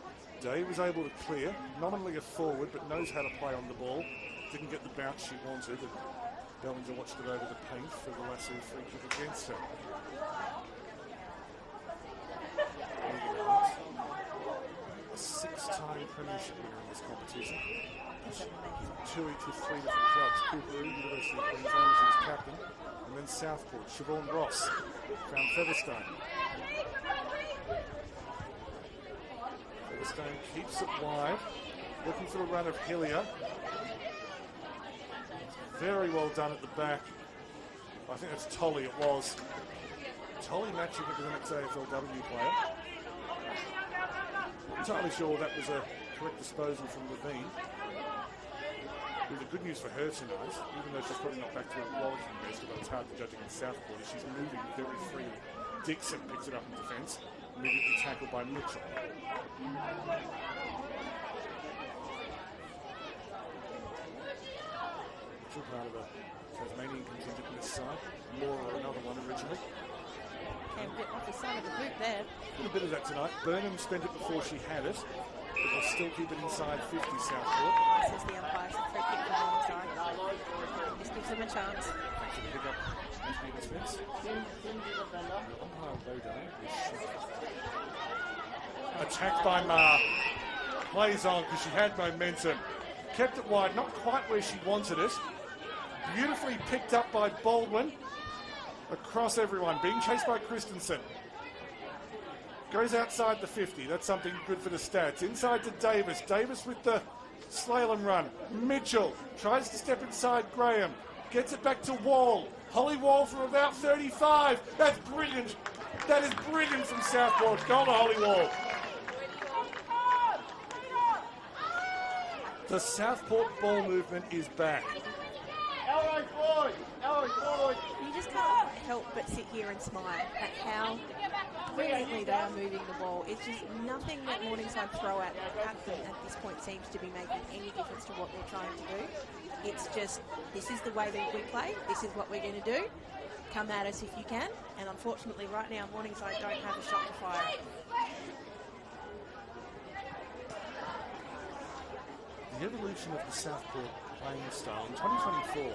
Day was able to clear, nominally a forward, but knows how to play on the ball. Didn't get the bounce she wanted, and Bellinger watched it over the paint for the Lasso free kick against her. A 6-time premiership winner in this competition. 2 each with 3 different clubs. Cooperoo, University of Queensland, was his captain. And then Southport, Siobhan Ross, found Featherstone. Featherstone keeps it wide, looking for the run of Hillier. Very well done at the back. I think that's Tolley, it was. Tolley matching it with the next AFLW player. Not entirely sure that was a correct disposal from Levine. It was the good news for her tonight, even though she's probably not back to her rollicking best, although it's hard to judge against Southport. She's moving very freely. Dixon picks it up in defence, immediately tackled by Mitchell. Mitchell, part of the Tasmanian contingent on this side. Laura, another one originally. Came a bit off the side of the boot there. A little bit of that tonight. Burnham spent it before she had it, but they'll still keep it inside 50 Southport. Says the umpire, so free kick from the inside. This gives them a chance. Thanks for the pick up. Defence. Umpire Bodine is attacked by Ma. Plays on because she had momentum. Kept it wide, not quite where she wanted it. Beautifully picked up by Baldwin. Across everyone, being chased by Christensen. Goes outside the 50, that's something good for the stats. Inside to Davis. Davis with the Slalom run. Mitchell tries to step inside Graham. Gets it back to Wall. Holly Wall from about 35. That's brilliant. That is brilliant from Southport. Goal to Holly Wall. The Southport ball movement is back. You just can't help but sit here and smile at how brilliantly they are moving the ball. It's just nothing that Morningside throw at them at this point seems to be making any difference to what they're trying to do. It's just, this is the way that we play, this is what we're going to do. Come at us if you can. And unfortunately right now Morningside don't have a shot to fire. The evolution of the Southport playing style in 2024,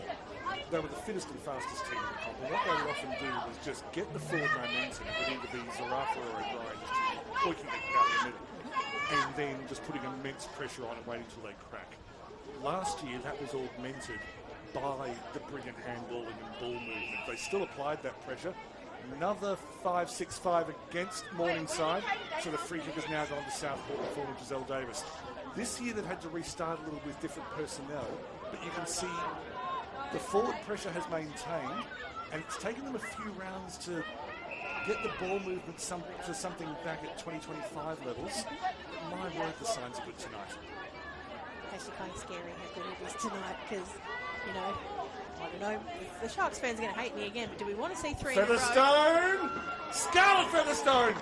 they were the fittest and fastest team in the comp. And what they would often do was just get the forward momentum, it would either be Zarafa or O'Brien, just pointing it down the middle, and then just putting immense pressure on it, waiting until they crack. Last year, that was augmented by the brilliant handballing and ball movement. They still applied that pressure. Another 5-6-5 against Morningside, so the free kick has now gone to Southport, the former Giselle Davis. This year they've had to restart a little with different personnel, but you can see the forward pressure has maintained, and it's taken them a few rounds to get the ball movement to something back at 2025 levels. My word, the signs are good tonight. Actually kind of scary how good it is tonight, because, you know, I don't know, the Sharks fans are going to hate me again, but do we want to see 3 in a row? Featherstone! Scarlett Featherstone!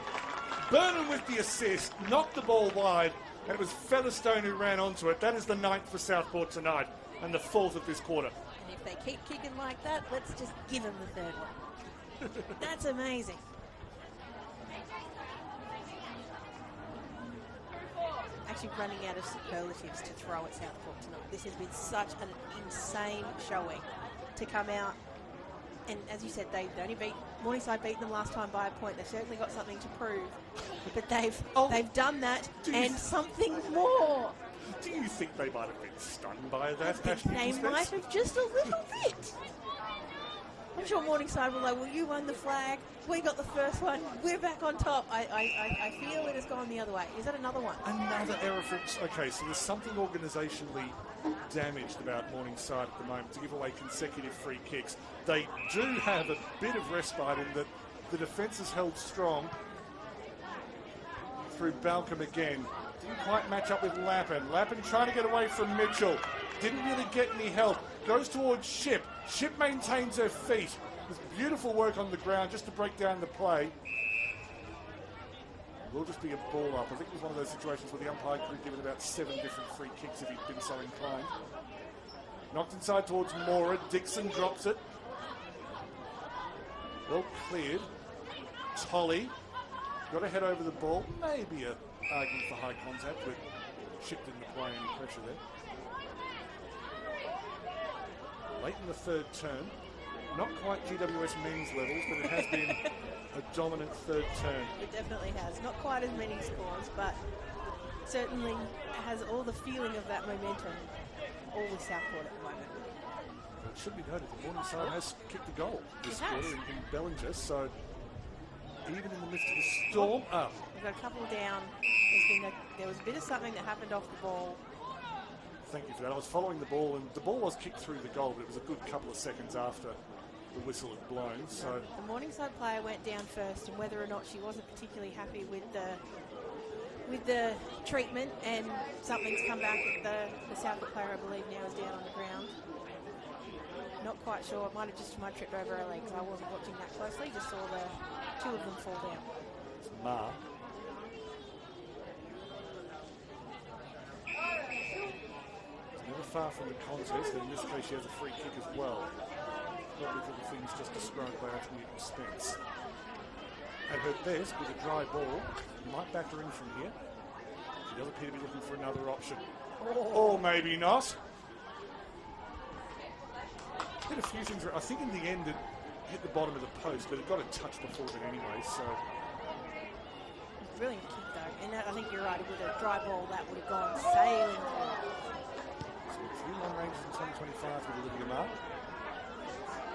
Burnham with the assist, knocked the ball wide, and it was Featherstone who ran onto it. That is the 9th for Southport tonight, and the 4th of this quarter. And if they keep kicking like that, let's just give them the 3rd one. That's amazing. Actually running out of superlatives to throw at Southport tonight. This has been such an insane showing to come out. And as you said, they only Morningside beat them last time by a point. They've certainly got something to prove. But they've done that and something more. Do you think they might have been stunned by that? I think they might have just a little bit. I'm sure Morningside will like, well, you won the flag, we got the first one, we're back on top. I feel it has gone the other way. Is that another one? Another error from... Okay, so there's something organisationally damaged about Morningside at the moment to give away consecutive free kicks. They do have a bit of respite in that the defence is held strong through Balcom again. Didn't quite match up with Lappin. Lappin trying to get away from Mitchell. Didn't really get any help. Goes towards Ship. Ship maintains her feet. There's beautiful work on the ground just to break down the play. It will just be a ball up. I think it was one of those situations where the umpire could have given about 7 different free kicks if he'd been so inclined. Knocked inside towards Mora. Dixon drops it. Well cleared. Tolly. Got to head over the ball. Maybe a argument for high contact, but Ship didn't apply any pressure there. Late in the 3rd term. Not quite GWS men's levels, but it has been a dominant 3rd term. It definitely has. Not quite as many scores, but certainly has all the feeling of that momentum, all with Southport at the moment. It should be noted that Morningside has kicked the goal this quarter in Bellinger, so even in the midst of the storm... We've got a couple down. There was a bit of something that happened off the ball. Thank you for that. I was following the ball, and the ball was kicked through the goal, but it was a good couple of seconds after the whistle had blown. So the Morningside player went down first, and whether or not she wasn't particularly happy with the treatment, and something's come back. The Southport player, I believe, now is down on the ground. Not quite sure. It might have just tripped over her legs. I wasn't watching that closely. Just saw the 2 of them fall down. It's Ma. Never far from the contest, and in this case she has a free kick as well. Probably for the things just described by Ashley Spence. At her best, with a dry ball, you might back her in from here. She does appear to be looking for another option. Or maybe not. Did a few things. I think in the end it hit the bottom of the post, but it got a touch before it anyway, so... Brilliant kick though, and I think you're right, with a dry ball that would have gone sailing through. So a few long ranges in 2025 with Olivia Marr.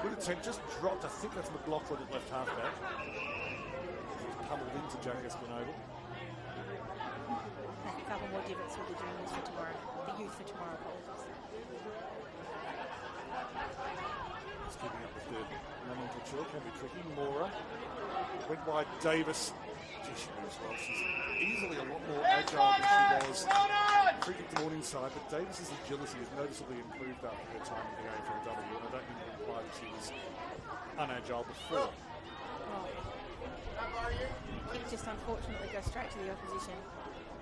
Good attempt, just dropped. I think that's McLaughlin at left halfback. She was pummeled into Jack Espinoval. couple more divots for the juniors for tomorrow. The youth for tomorrow, apologies. Just keeping up with the nomenclature can be tricky. Mora went wide. Davis. She moves well. She's easily a lot more agile than she was free kick to Morningside, but Davis's agility has noticeably improved after her time in the AFLW, and I don't mean to imply that she was unagile before. Kick just unfortunately goes straight to the opposition.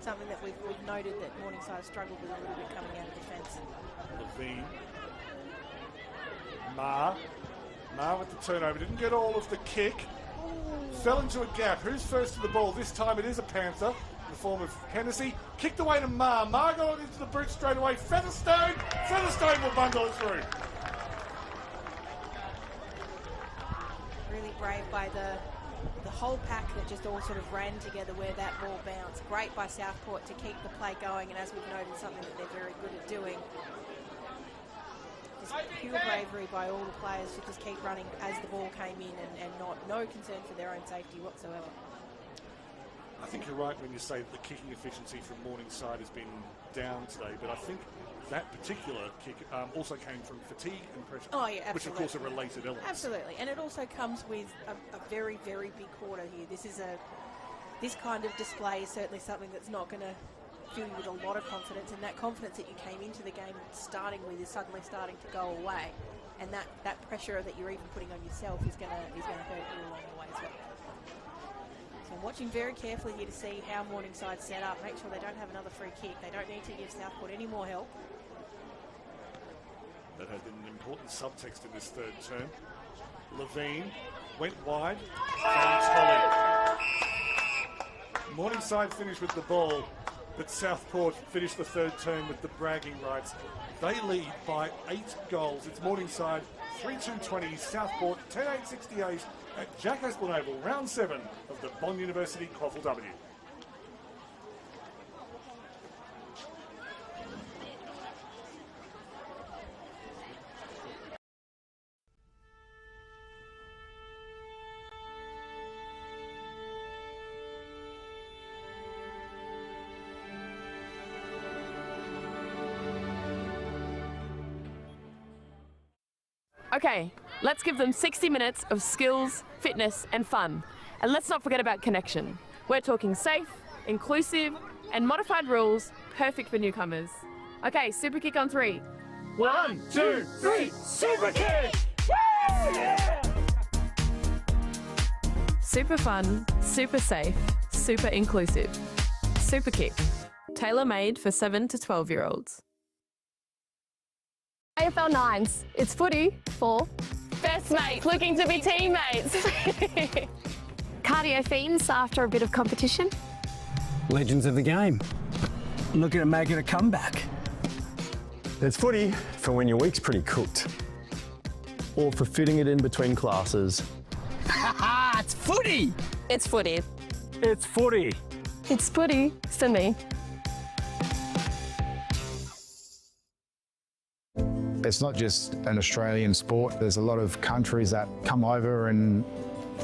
Something that we've noted that Morningside struggled with a little bit coming out of defence. Levine. Ma with the turnover. Didn't get all of the kick. Fell into a gap. Who's first to the ball? This time it is a Panther in the form of Hennessy. Kicked away to Ma. Ma got into the brute straight away. Featherstone will bundle it through. Really brave by the whole pack that just all sort of ran together where that ball bounced. Great by Southport to keep the play going, and as we've noted, something that they're very good at doing. Just pure bravery by all the players to just keep running as the ball came in and no concern for their own safety whatsoever. I think you're right when you say that the kicking efficiency from Morningside has been down today, but I think that particular kick also came from fatigue and pressure, which of course are related elements. Absolutely, and it also comes with a very, very big quarter here. This kind of display is certainly something that's not going to fill you with a lot of confidence, and that confidence that you came into the game starting with is suddenly starting to go away, and that pressure that you're even putting on yourself is going to hurt you along the way as well. So I'm watching very carefully here to see how Morningside set up. Make sure they don't have another free kick. They don't need to give Southport any more help. That has been an important subtext in this third term. Levine went wide. Morningside finished with the ball, but Southport finished the third term with the bragging rights. They lead by 8 goals. It's Morningside 3-2-20, Southport 10-8-68 at Jack Esplin Oval, round 7 of the Bond University QAFLW. Okay, let's give them 60 minutes of skills, fitness and fun. And let's not forget about connection. We're talking safe, inclusive and modified rules, perfect for newcomers. Okay, super kick on 3. 1, 2, 3, super kick! Woo! Yeah! Super fun, super safe, super inclusive. Super kick, tailor-made for 7 to 12-year-olds. AFL 9s, it's footy for Best mates looking to be teammates. cardio fiends after a bit of competition. Legends of the game. Looking at making a comeback. It's footy for when your week's pretty cooked. Or for fitting it in between classes. Ha! It's footy! It's footy. It's footy. It's footy for me. It's not just an Australian sport. There's a lot of countries that come over and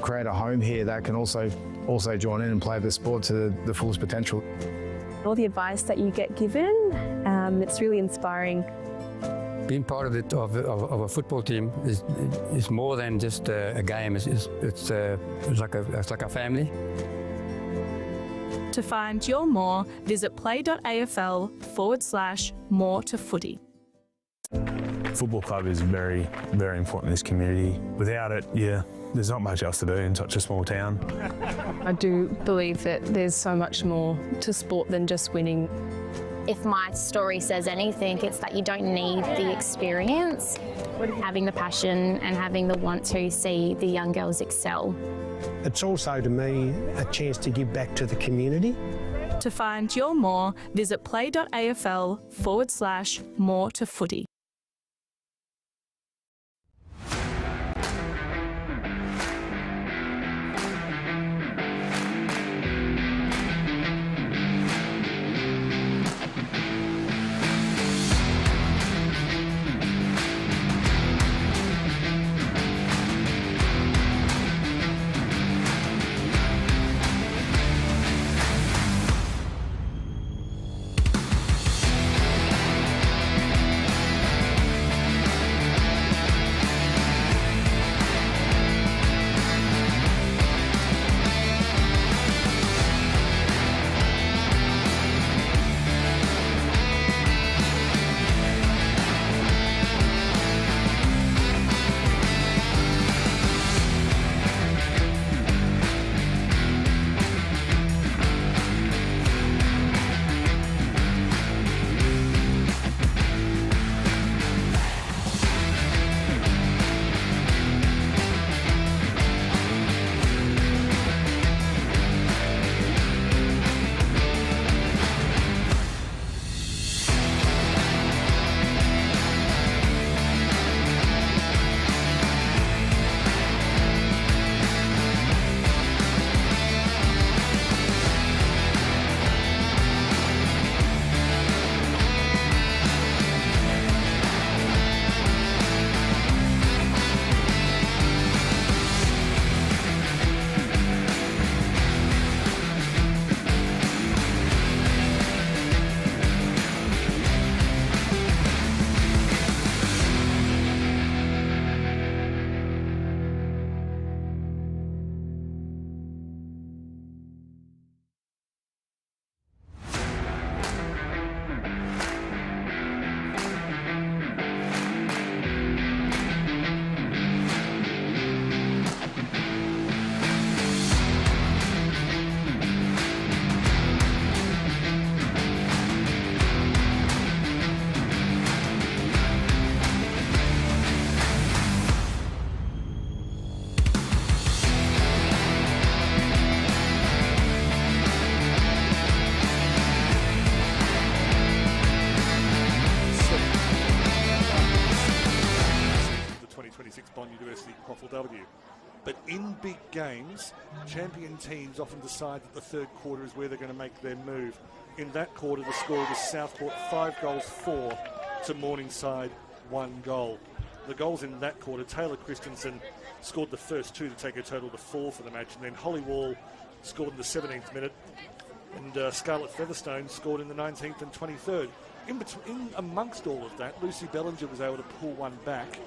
create a home here that can also join in and play the sport to the fullest potential. All the advice that you get given, it's really inspiring. Being part of a football team is more than just a game. It's like a family. To find your more, visit play.afl/more to footy. Football club is very, very important in this community. Without it, there's not much else to do in such a small town. I do believe that there's so much more to sport than just winning. If my story says anything, it's that you don't need the experience, having the passion and having the want to see the young girls excel. It's also, to me, a chance to give back to the community. To find your more, visit play.afl/more to footy. QAFLW. But in big games, champion teams often decide that the third quarter is where they're going to make their move. In that quarter, the score was Southport 5 goals 4 to Morningside 1 goal. The goals in that quarter, Taylor Christensen scored the first 2 to take a total to 4 for the match, and then Holly Wall scored in the 17th minute, and Scarlett Featherstone scored in the 19th and 23rd. In amongst all of that, Lucy Bellinger was able to pull one back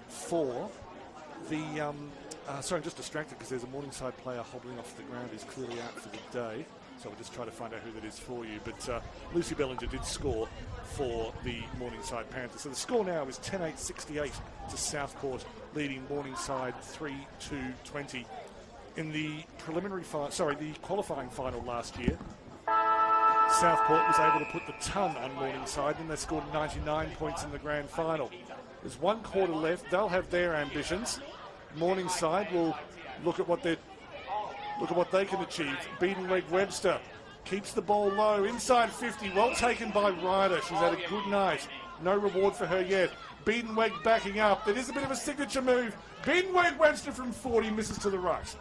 for the... sorry, I'm just distracted because there's a Morningside player hobbling off the ground who's clearly out for the day. So we'll just try to find out who that is for you. But Lucy Bellinger did score for the Morningside Panthers. So the score now is 10-8-68 to Southport, leading Morningside 3-2-20. In the the qualifying final last year, Southport was able to put the ton on Morningside, and they scored 99 points in the grand final. There's 1 quarter left. They'll have their ambitions. Morningside will look at what they can achieve. Biedenweg-Webster keeps the ball low, inside 50, well taken by Ryder. She's had a good night. No reward for her yet. Biedenweg backing up. That is a bit of a signature move. Biedenweg-Webster from 40 misses to the right.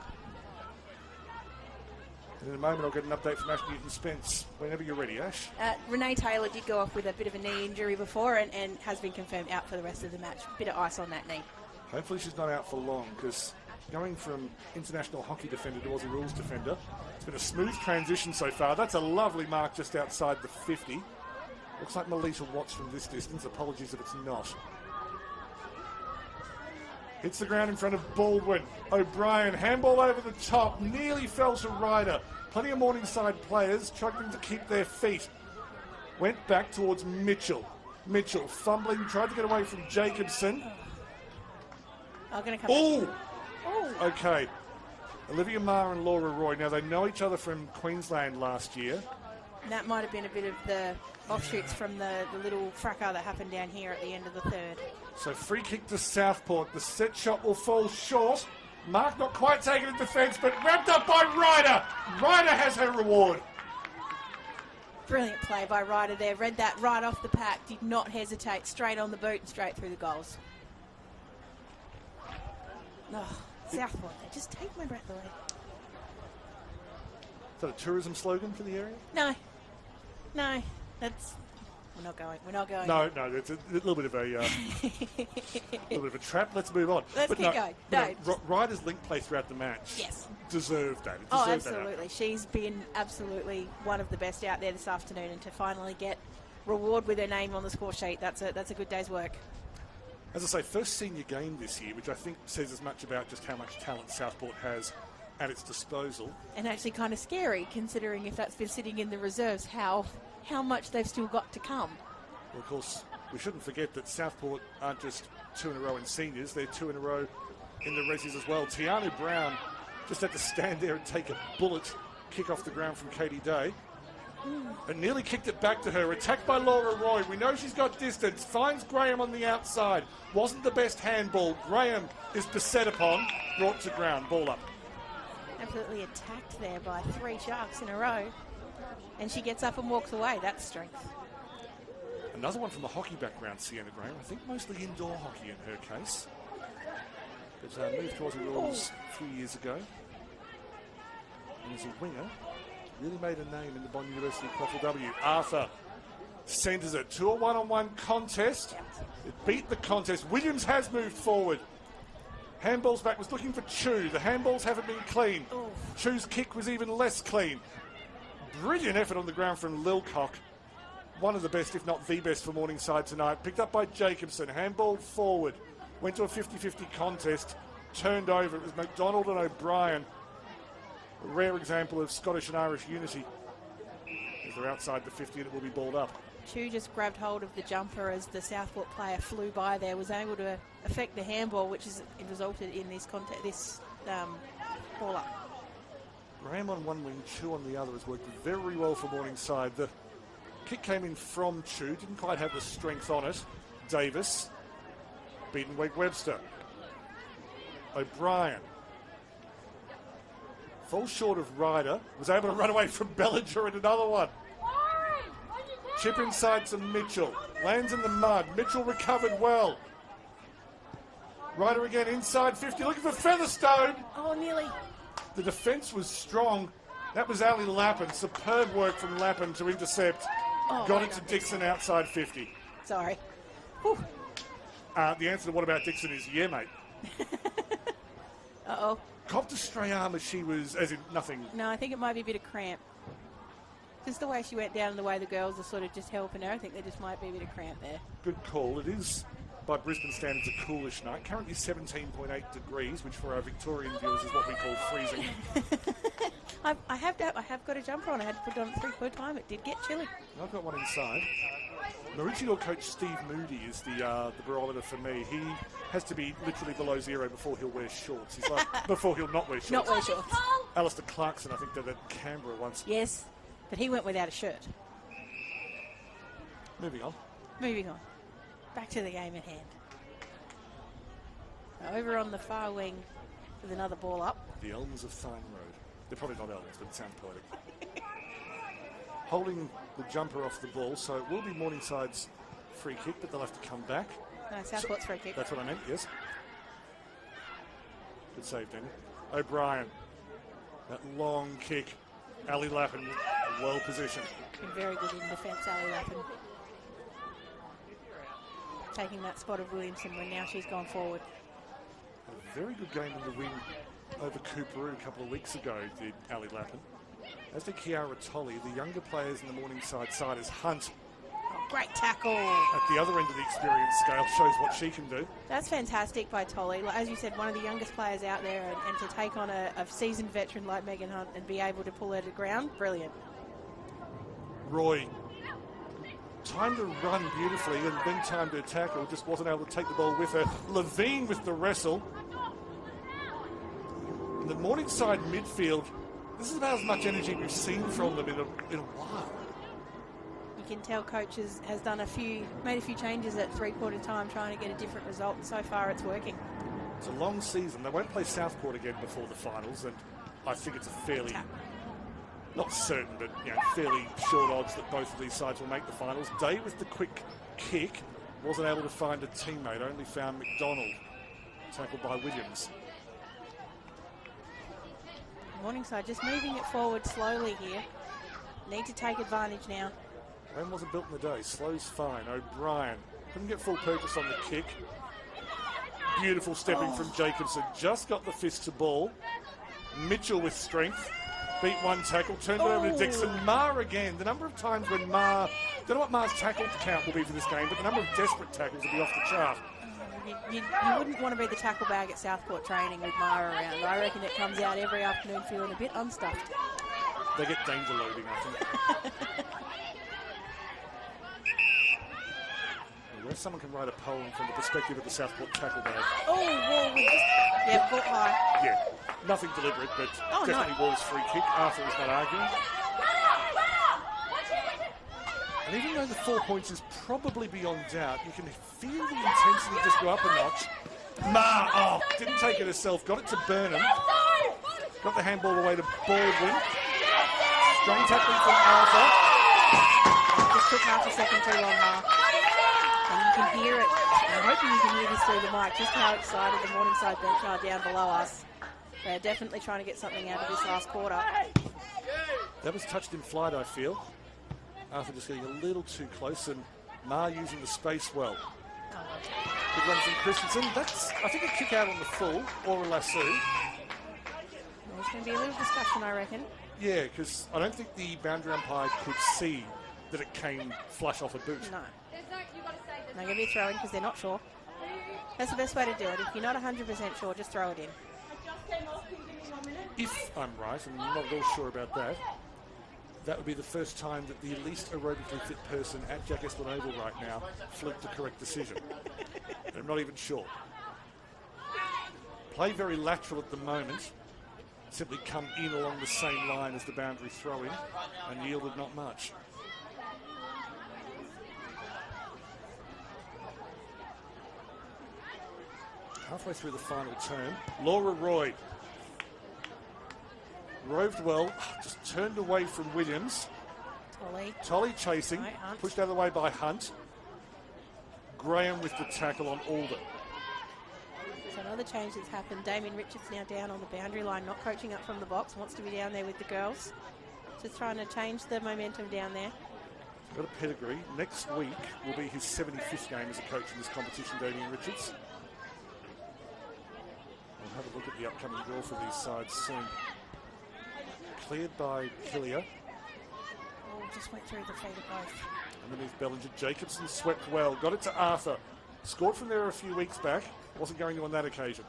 And in a moment, I'll get an update from Ash Newton-Spence. Whenever you're ready, Ash. Renee Taylor did go off with a bit of a knee injury before and has been confirmed out for the rest of the match. Bit of ice on that knee. Hopefully she's not out for long, because going from international hockey defender to Aussie rules defender, it's been a smooth transition so far. That's a lovely mark just outside the 50. Looks like Melita Watts from this distance. Apologies if it's not. Hits the ground in front of Baldwin. O'Brien, handball over the top, nearly fell to Ryder. Plenty of Morningside players struggling to keep their feet. Went back towards Mitchell. Mitchell fumbling, tried to get away from Jacobson. Oh! Okay. Olivia Marr and Laura Roy. Now, they know each other from Queensland last year. And that might have been a bit of the offshoots from the little fracas that happened down here at the end of the third. So free kick to Southport. The set shot will fall short. Mark not quite taken in defence, but wrapped up by Ryder. Ryder has her reward. Brilliant play by Ryder there. Read that right off the pack. Did not hesitate. Straight on the boot and straight through the goals. Oh, Southport, they just take my breath away. Is that a tourism slogan for the area? No, that's we're not going. No, it's a little bit of a little bit of a trap. Let's move on. Let's keep going. No, Ryder's link play throughout the match. Yes, deserved that. Absolutely. She's been absolutely one of the best out there this afternoon, and to finally get reward with her name on the score sheet, that's a good day's work. As I say, first senior game this year, which I think says as much about just how much talent Southport has at its disposal. And actually kind of scary, considering if that's been sitting in the reserves, how much they've still got to come. Well, of course, we shouldn't forget that Southport aren't just 2 in a row in seniors, they're 2 in a row in the resis as well. Tiana Brown just had to stand there and take a bullet kick off the ground from Katie Day. And nearly kicked it back to her. Attacked by Laura Roy. We know she's got distance. Finds Graham on the outside. Wasn't the best handball. Graham is beset upon. Brought to ground. Ball up. Absolutely attacked there by 3 Sharks in a row. And she gets up and walks away. That's strength. Another one from the hockey background, Sienna Graham. I think mostly indoor hockey in her case. But moved to Aussie rules a few years ago. And as a winger, really made a name in the Bond University QAFLW. Arthur centres it to a one-on-one contest. It beat the contest. Williams has moved forward. Handball's back, was looking for Chu. The handballs haven't been clean. Chu's kick was even less clean. Brilliant effort on the ground from Lilcock. One of the best, if not the best, for Morningside tonight. Picked up by Jacobson. Handball forward. Went to a 50-50 contest. Turned over. It was McDonald and O'Brien. A rare example of Scottish and Irish unity. As they're outside the 50 and it will be balled up. Chu just grabbed hold of the jumper as the Southport player flew by there, was able to affect the handball, which has resulted in this ball up. Graham on one wing, Chu on the other has worked very well for Morningside. The kick came in from Chu, didn't quite have the strength on it. Davis, Biedenweg-Webster. O'Brien. Falls short of Ryder, was able to run away from Bellinger and another one. Chip inside to Mitchell, lands in the mud. Mitchell recovered well. Ryder again inside 50, looking for Featherstone. Oh, nearly. The defence was strong. That was Ali Lappin. Superb work from Lappin to intercept. Oh, Got it to Dixon outside 50. Sorry. Whew. The answer to what about Dixon is yeah, mate. Uh-oh. Copped a stray arm as she was, as in nothing. No, I think it might be a bit of cramp. Just the way she went down and the way the girls are sort of just helping her, I think there just might be a bit of cramp there. Good call. It is, by Brisbane standards, a coolish night. Currently 17.8 degrees, which for our Victorian viewers is what we call freezing. I have got a jumper on. I had to put it on at 3/4 time. It did get chilly. I've got one inside. Maroochydore coach Steve Moody is the barometer for me. He has to be literally below zero before he'll wear shorts. He's like, before he'll not wear shorts. Not wear shorts. Alistair Clarkson, I think, did at Canberra once. Yes, but he went without a shirt. Moving on. Moving on. Back to the game at hand. Now over on the far wing with another ball up. The Elms of Thine Road. They're probably not elms, but it sounds poetic. Holding the jumper off the ball, so it will be Morningside's free kick, but they'll have to come back. No, Southport's free kick. That's what I meant, yes. Good save, Danny. O'Brien. That long kick. Ali Lappin, well positioned. Been very good in defence, Ali Lappin. Taking that spot of Williamson when now she's gone forward. A very good game in the win over Cooperoo a couple of weeks ago, did Ali Lappin. As did Kiara Tolley, the younger players in the Morningside side is Hunt. Oh, great tackle. At the other end of the experience scale, shows what she can do. That's fantastic by Tolley. As you said, one of the youngest players out there, and to take on a seasoned veteran like Megan Hunt and be able to pull her to ground, brilliant. Roy, time to run beautifully and then time to tackle, just wasn't able to take the ball with her. Levine with the wrestle. In the Morningside midfield, this is about as much energy we've seen from them in a while. You can tell coach has done made a few changes at 3/4 time trying to get a different result, and so far it's working. It's a long season. They won't play Southport again before the finals, and I think it's a fairly, not certain, but fairly short odds that both of these sides will make the finals. Day with the quick kick, wasn't able to find a teammate, only found McDonald, tackled by Williams. Morningside just moving it forward slowly here. Need to take advantage now. When wasn't built in the day. Slow's fine. O'Brien couldn't get full purpose on the kick. Beautiful stepping from Jacobson. Just got the fist to ball. Mitchell with strength. Beat one tackle. Turned it over to Dixon. Ma again. The number of times when Ma... Don't know what Ma's tackle count will be for this game, but the number of desperate tackles will be off the chart. You wouldn't want to be the tackle bag at Southport training with Mara around. I reckon it comes out every afternoon feeling a bit unstuffed. They get danger loading, I think. Where someone can write a poem from the perspective of the Southport tackle bag. Oh, Wall with yeah, caught high. Yeah, nothing deliberate, but definitely Wall's free kick. Arthur is not arguing. And even though the 4 points is probably beyond doubt, you can feel the intensity just go up a notch. Ma, didn't take it herself, got it to Burnham. Got the handball away to Baldwin. Strong tackling from Arthur. Just took half a second too long, Ma. And you can hear it. I'm hoping you can hear this through the mic, just how excited the Morningside bench are down below us. They're definitely trying to get something out of this last quarter. That was touched in flight, I feel. Arthur just getting a little too close, and Ma using the space well. Good run from Christensen. That's, I think, a kick out on the full, or a lasso. There's going to be a little discussion, I reckon. Yeah, because I don't think the boundary umpire could see that it came flush off a boot. No. They're going to be throwing because they're not sure. That's the best way to do it. If you're not 100% sure, just throw it in. If I'm right, and I'm not at all sure about that, that would be the first time that the least aerobically fit person at Jack Esplin Oval right now flipped a correct decision. I'm not even sure. Play very lateral at the moment. Simply come in along the same line as the boundary throw-in and yielded not much. Halfway through the final term, Laura Roy roved well, just turned away from Williams. Tolley chasing, pushed out of the way by Hunt. Graham with the tackle on Alder. Another change that's happened. Damien Richards now down on the boundary line, not coaching up from the box, wants to be down there with the girls. Just trying to change the momentum down there. He's got a pedigree. Next week will be his 75th game as a coach in this competition, Damien Richards. We'll have a look at the upcoming draw for these sides soon. Cleared by Killier. Oh, just went through the feet of both. Underneath Bellinger, Jacobson swept well. Got it to Arthur. Scored from there a few weeks back. Wasn't going to on that occasion.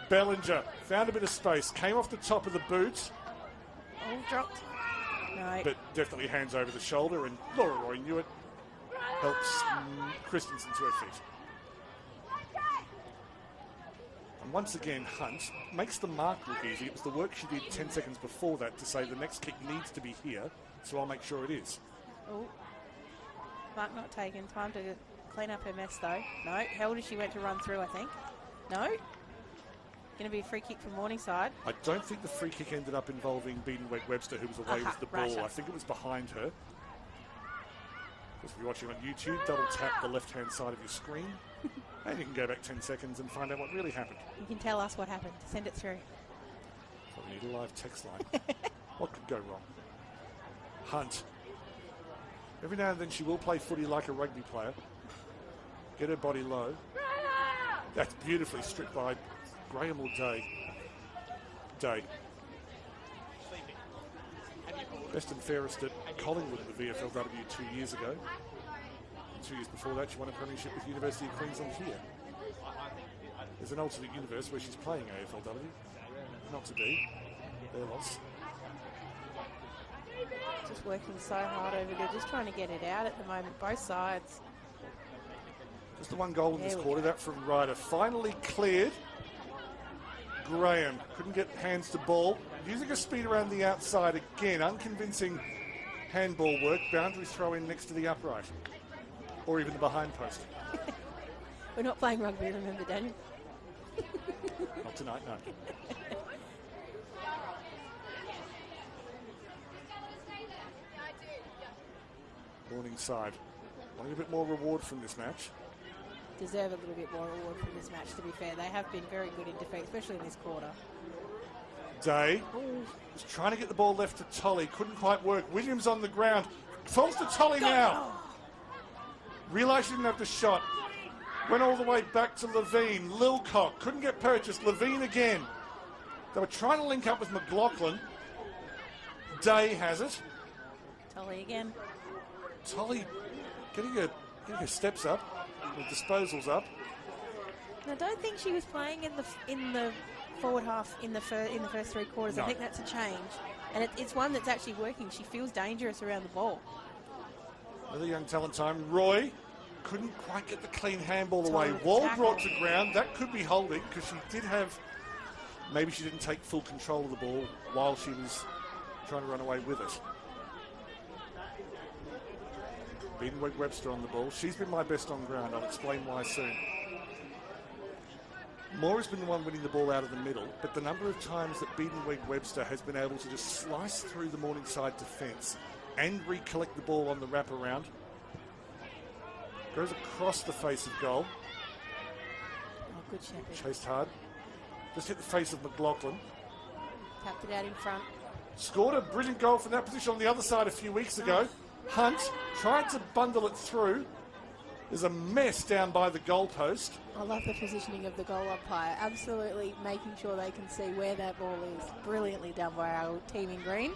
Bellinger found a bit of space. Came off the top of the boot. Oh, dropped. No. But definitely hands over the shoulder. And Laura Roy knew it. Helps Christensen to her feet. And once again, Hunt makes the mark look easy. It was the work she did 10 seconds before that to say the next kick needs to be here. So I'll make sure it is. Oh. Mark not taken. Time to clean up her mess, though. No. Held as she went to run through, I think. No. Going to be a free kick from Morningside. I don't think the free kick ended up involving Beaton-Webster, who was away with the ball. Right. I think it was behind her. If you're watching on YouTube, double tap the left-hand side of your screen. And you can go back 10 seconds and find out what really happened. You can tell us what happened. Send it through. So we need a live text line. What could go wrong? Hunt. Every now and then she will play footy like a rugby player. Get her body low. That's beautifully stripped by Graham or Day. Day. Best and fairest at Collingwood in the VFLW 2 years ago. 2 years before that, she won a premiership with University of Queensland here. There's an alternate universe where she's playing AFLW. Not to be. Their loss. Just working so hard over there, just trying to get it out at the moment, both sides. Just the one goal in this quarter, that from Ryder. Finally cleared. Graham couldn't get hands to ball. Using a speed around the outside again. Unconvincing handball work. Boundary throw in next to the upright. Or even the behind post. We're not playing rugby, remember, Daniel? Not tonight, no. Morningside wanting a bit more reward from this match. Deserve a little bit more reward from this match, to be fair. They have been very good in defence, especially in this quarter. Day was trying to get the ball left to Tolley. Couldn't quite work. Williams on the ground. Falls to Tolley now. Realised she didn't have the shot. Went all the way back to Levine. Lilcock couldn't get purchased. Levine again. They were trying to link up with McLaughlin. Day has it. Tolley again. Tolley getting her steps up, her disposals up. I don't think she was playing in the forward half in the first three quarters. No. I think that's a change, and it's one that's actually working. She feels dangerous around the ball. Another young talent time. Roy couldn't quite get the clean handball Tolley away. with the Wall tackle. brought to ground. That could be holding because she did have. Maybe she didn't take full control of the ball while she was trying to run away with it. Beaton-Webster on the ball. She's been my best on ground. I'll explain why soon. Moore has been the one winning the ball out of the middle, but the number of times that Beaton-Webster has been able to just slice through the Morningside defence and recollect the ball on the wraparound. Goes across the face of goal. Oh, good shepherd. Chased hard. Just hit the face of McLaughlin. Tapped it out in front. Scored a brilliant goal from that position on the other side a few weeks ago. Hunt tried to bundle it through. There's a mess down by the goalpost. I love the positioning of the goal umpire. Absolutely making sure they can see where that ball is. Brilliantly done by our team in green.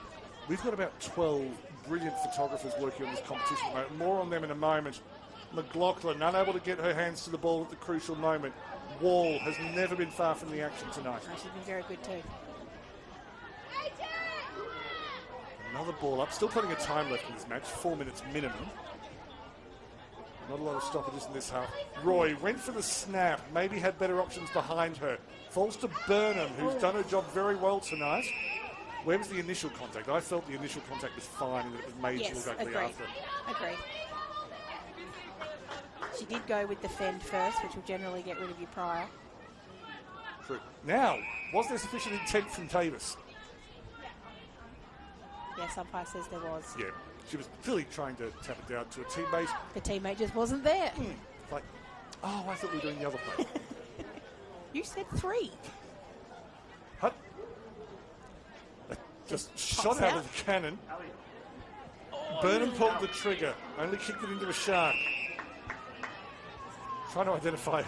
We've got about 12 brilliant photographers working on this competition. More on them in a moment. McLaughlin unable to get her hands to the ball at the crucial moment. Wall has never been far from the action tonight. Oh, she's been very good too. Another ball up. Still plenty of time left in this match. 4 minutes minimum. Not a lot of stoppages in this half. Roy went for the snap. Maybe had better options behind her. Falls to Burnham, who's done her job very well tonight. Where was the initial contact? I felt the initial contact was fine and that it was made Yes, ugly agreed. after. Agreed. She did go with the fend first, which will generally get rid of your prior. True. Now, was there sufficient intent from Davis? Yes, umpire says there was. Yeah. She was clearly trying to tap it down to a teammate. The teammate just wasn't there. Like, oh, I thought we were doing the other play. You said 3. Hut. Just shot out of the cannon. Burnham pulled the trigger, only kicked it into a shark. Trying to identify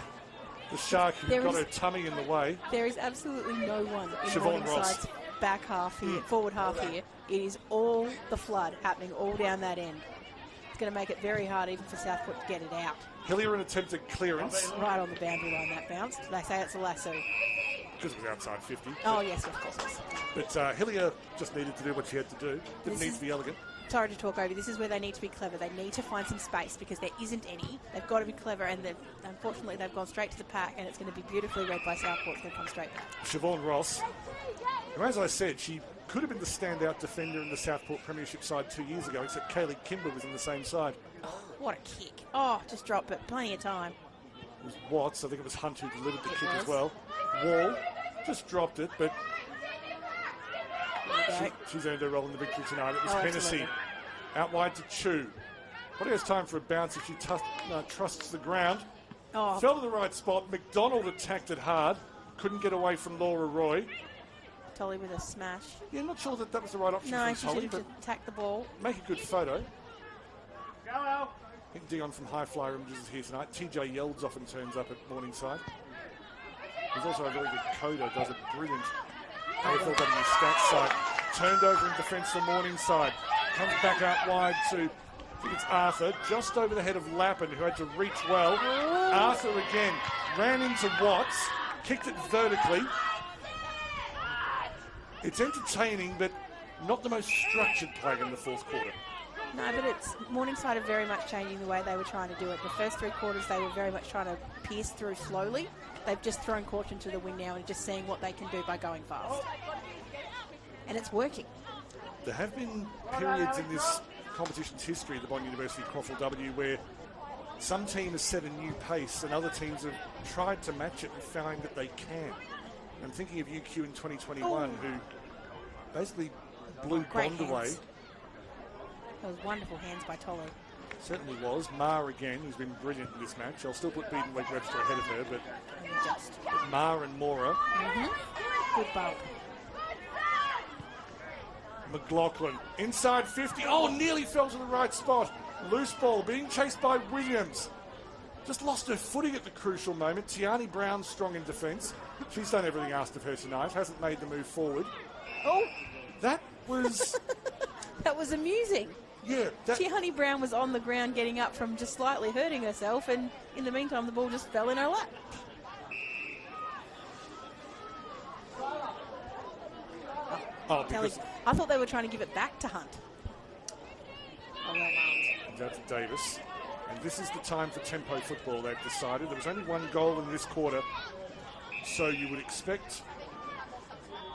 the shark who got her tummy in the way. There is absolutely no one in Siobhan Morningside's back half here, forward half here. It is all the flood happening all down that end. It's going to make it very hard even for Southport to get it out. Hillier an attempted clearance. Right on the boundary line that bounced. They say it's a lasso. Because it was outside 50. Oh, yes, of course. But Hillier just needed to do what she had to do. Didn't need to be elegant. Sorry to talk over. This is where they need to be clever. They need to find some space because there isn't any. They've got to be clever, and unfortunately they've gone straight to the pack, and it's going to be beautifully read by Southport. It's going to come straight back. Siobhan Ross, who, as I said, she could have been the standout defender in the Southport Premiership side 2 years ago, except Kaylee Kimber was in the same side. Oh, what a kick. Oh, just dropped it. Plenty of time. It was Watts. I think it was Hunt who delivered the kick as well. Wall just dropped it, but she's earned her role in the victory tonight. It was Hennessy. Out wide to Chu. Probably has time for a bounce if she trusts the ground. Oh. Fell to the right spot. McDonald attacked it hard. Couldn't get away from Laura Roy. Tolly with a smash. Yeah, not sure that was the right option No, for she Tolly, should have attacked the ball. Make a good photo. I think Dion from High Flyer Images is here tonight. TJ Yelds often turns up at Morningside. He's also a very good coder, does it brilliant. QAFLW stats site. Turned over in defence for Morningside. Comes back out wide to, I think it's Arthur, just over the head of Lappin, who had to reach well. Arthur again ran into Watts, kicked it vertically. It's entertaining, but not the most structured play in the fourth quarter. No, but it's Morningside are very much changing the way they were trying to do it. The first 3 quarters, they were very much trying to pierce through slowly. They've just thrown caution to the wind now and just seeing what they can do by going fast. And it's working. There have been periods in this competition's history, the Bond University QAFLW, where some team has set a new pace and other teams have tried to match it and found that they can. I'm thinking of UQ in 2021, who basically blew Bond away. That was wonderful hands by Tolo. Certainly was. Ma again, who's been brilliant in this match. I'll still put Beaton-Wake Webster ahead of her, but Ma and Mora. Good bump. McLaughlin, inside 50. Oh, nearly fell to the right spot. Loose ball, being chased by Williams. Just lost her footing at the crucial moment. Tiani Brown strong in defence. She's done everything asked of her tonight. Hasn't made the move forward. Oh! That was... That was amusing. Yeah. Tiani Brown was on the ground getting up from just slightly hurting herself, and in the meantime the ball just fell in her lap. Oh, because I thought they were trying to give it back to Hunt. Oh, well, that's Davis. And this is the time for tempo football, they've decided. There was only 1 goal in this quarter, so you would expect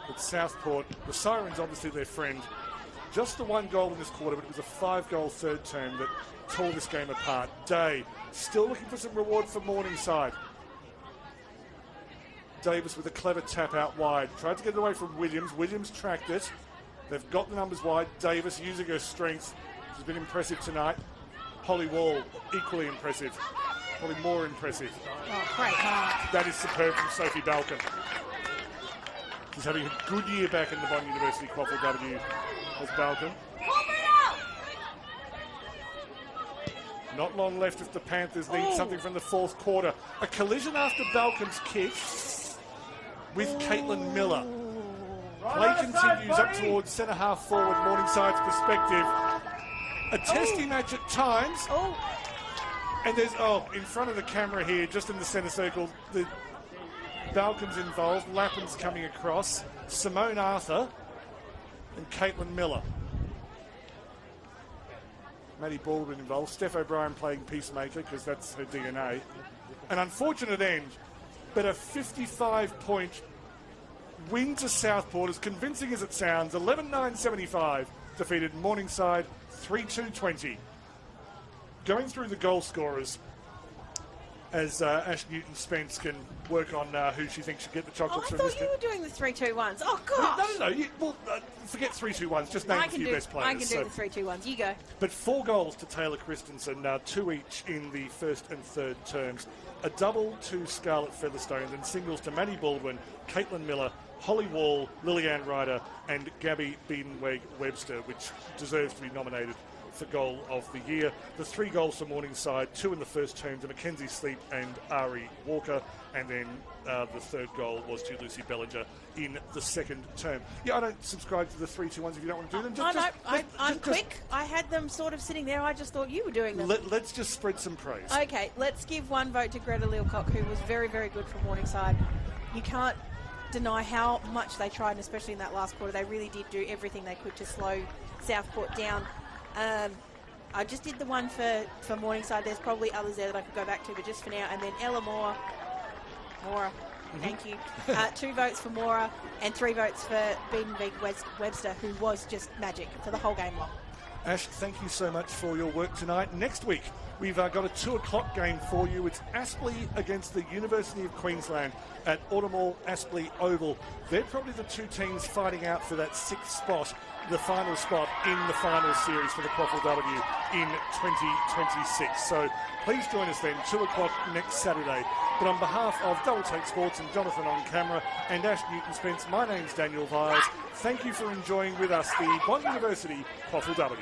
that Southport, the Sirens obviously their friend, just the 1 goal in this quarter, but it was a 5-goal third term that tore this game apart. Day still looking for some reward for Morningside. Davis with a clever tap out wide. Tried to get it away from Williams. Williams tracked it. They've got the numbers wide. Davis using her strength. She's been impressive tonight. Holly Wall, equally impressive. Probably more impressive. Oh, great mark. That is superb from Sophie Balcon. She's having a good year back in the Bond University QAFLW as Balcon. Not long left if the Panthers need something from the fourth quarter. A collision after Balcon's kick with Caitlin Miller. Play continues up towards centre half forward, Morningside's perspective. A testy match at times. And there's, in front of the camera here, just in the centre circle, the Balcon's involved. Lappin's coming across. Simone Arthur and Caitlin Miller. Maddie Baldwin involved. Steph O'Brien playing peacemaker because that's her DNA. An unfortunate end, but a 55-point win to Southport, as convincing as it sounds. 11-9-75 defeated Morningside 3-2-20. Going through the goal scorers, as Ash Newton-Spence can work on who she thinks should get the chocolates I from thought you were doing the 3-2-1s. Oh, gosh. No. Forget 3-2-1s. Just name a few best players. I can do the 3-2-1s. You go. But 4 goals to Taylor Christensen, 2 each in the first and third terms. A double to Scarlett Featherstone, and singles to Maddie Baldwin, Caitlin Miller, Holly Wall, Lillian Ryder, and Gabby Beadenweg-Webster, which deserves to be nominated for Goal of the Year. The 3 goals for Morningside, 2 in the first term to Mackenzie Sleep and Ari Walker, and then the third goal was to Lucy Bellinger in the second term. Yeah, I don't subscribe to the 3-2-1s if you don't want to do them. I'm quick. I had them sort of sitting there. I just thought you were doing them. Let's just spread some praise. Okay, let's give 1 vote to Greta Lealcock, who was very, very good for Morningside. You can't deny how much they tried, and especially in that last quarter. They really did do everything they could to slow Southport down. I just did the one for Morningside. There's probably others there that I could go back to, but just for now. And then Ella Mora, thank you. 2 votes for Mora and 3 votes for Beadenweg-Webster, who was just magic for the whole game long. Ash, thank you so much for your work tonight. Next week, we've got a 2 o'clock game for you. It's Aspley against the University of Queensland at Automall Aspley Oval. They're probably the 2 teams fighting out for that 6th spot, the final spot in the final series for the QAFLW in 2026. So please join us then, 2 o'clock next Saturday. But on behalf of Double Take Sports and Jonathan on camera and Ash Newton-Spence, my name's Daniel Viles. Thank you for enjoying with us the Bond University QAFLW.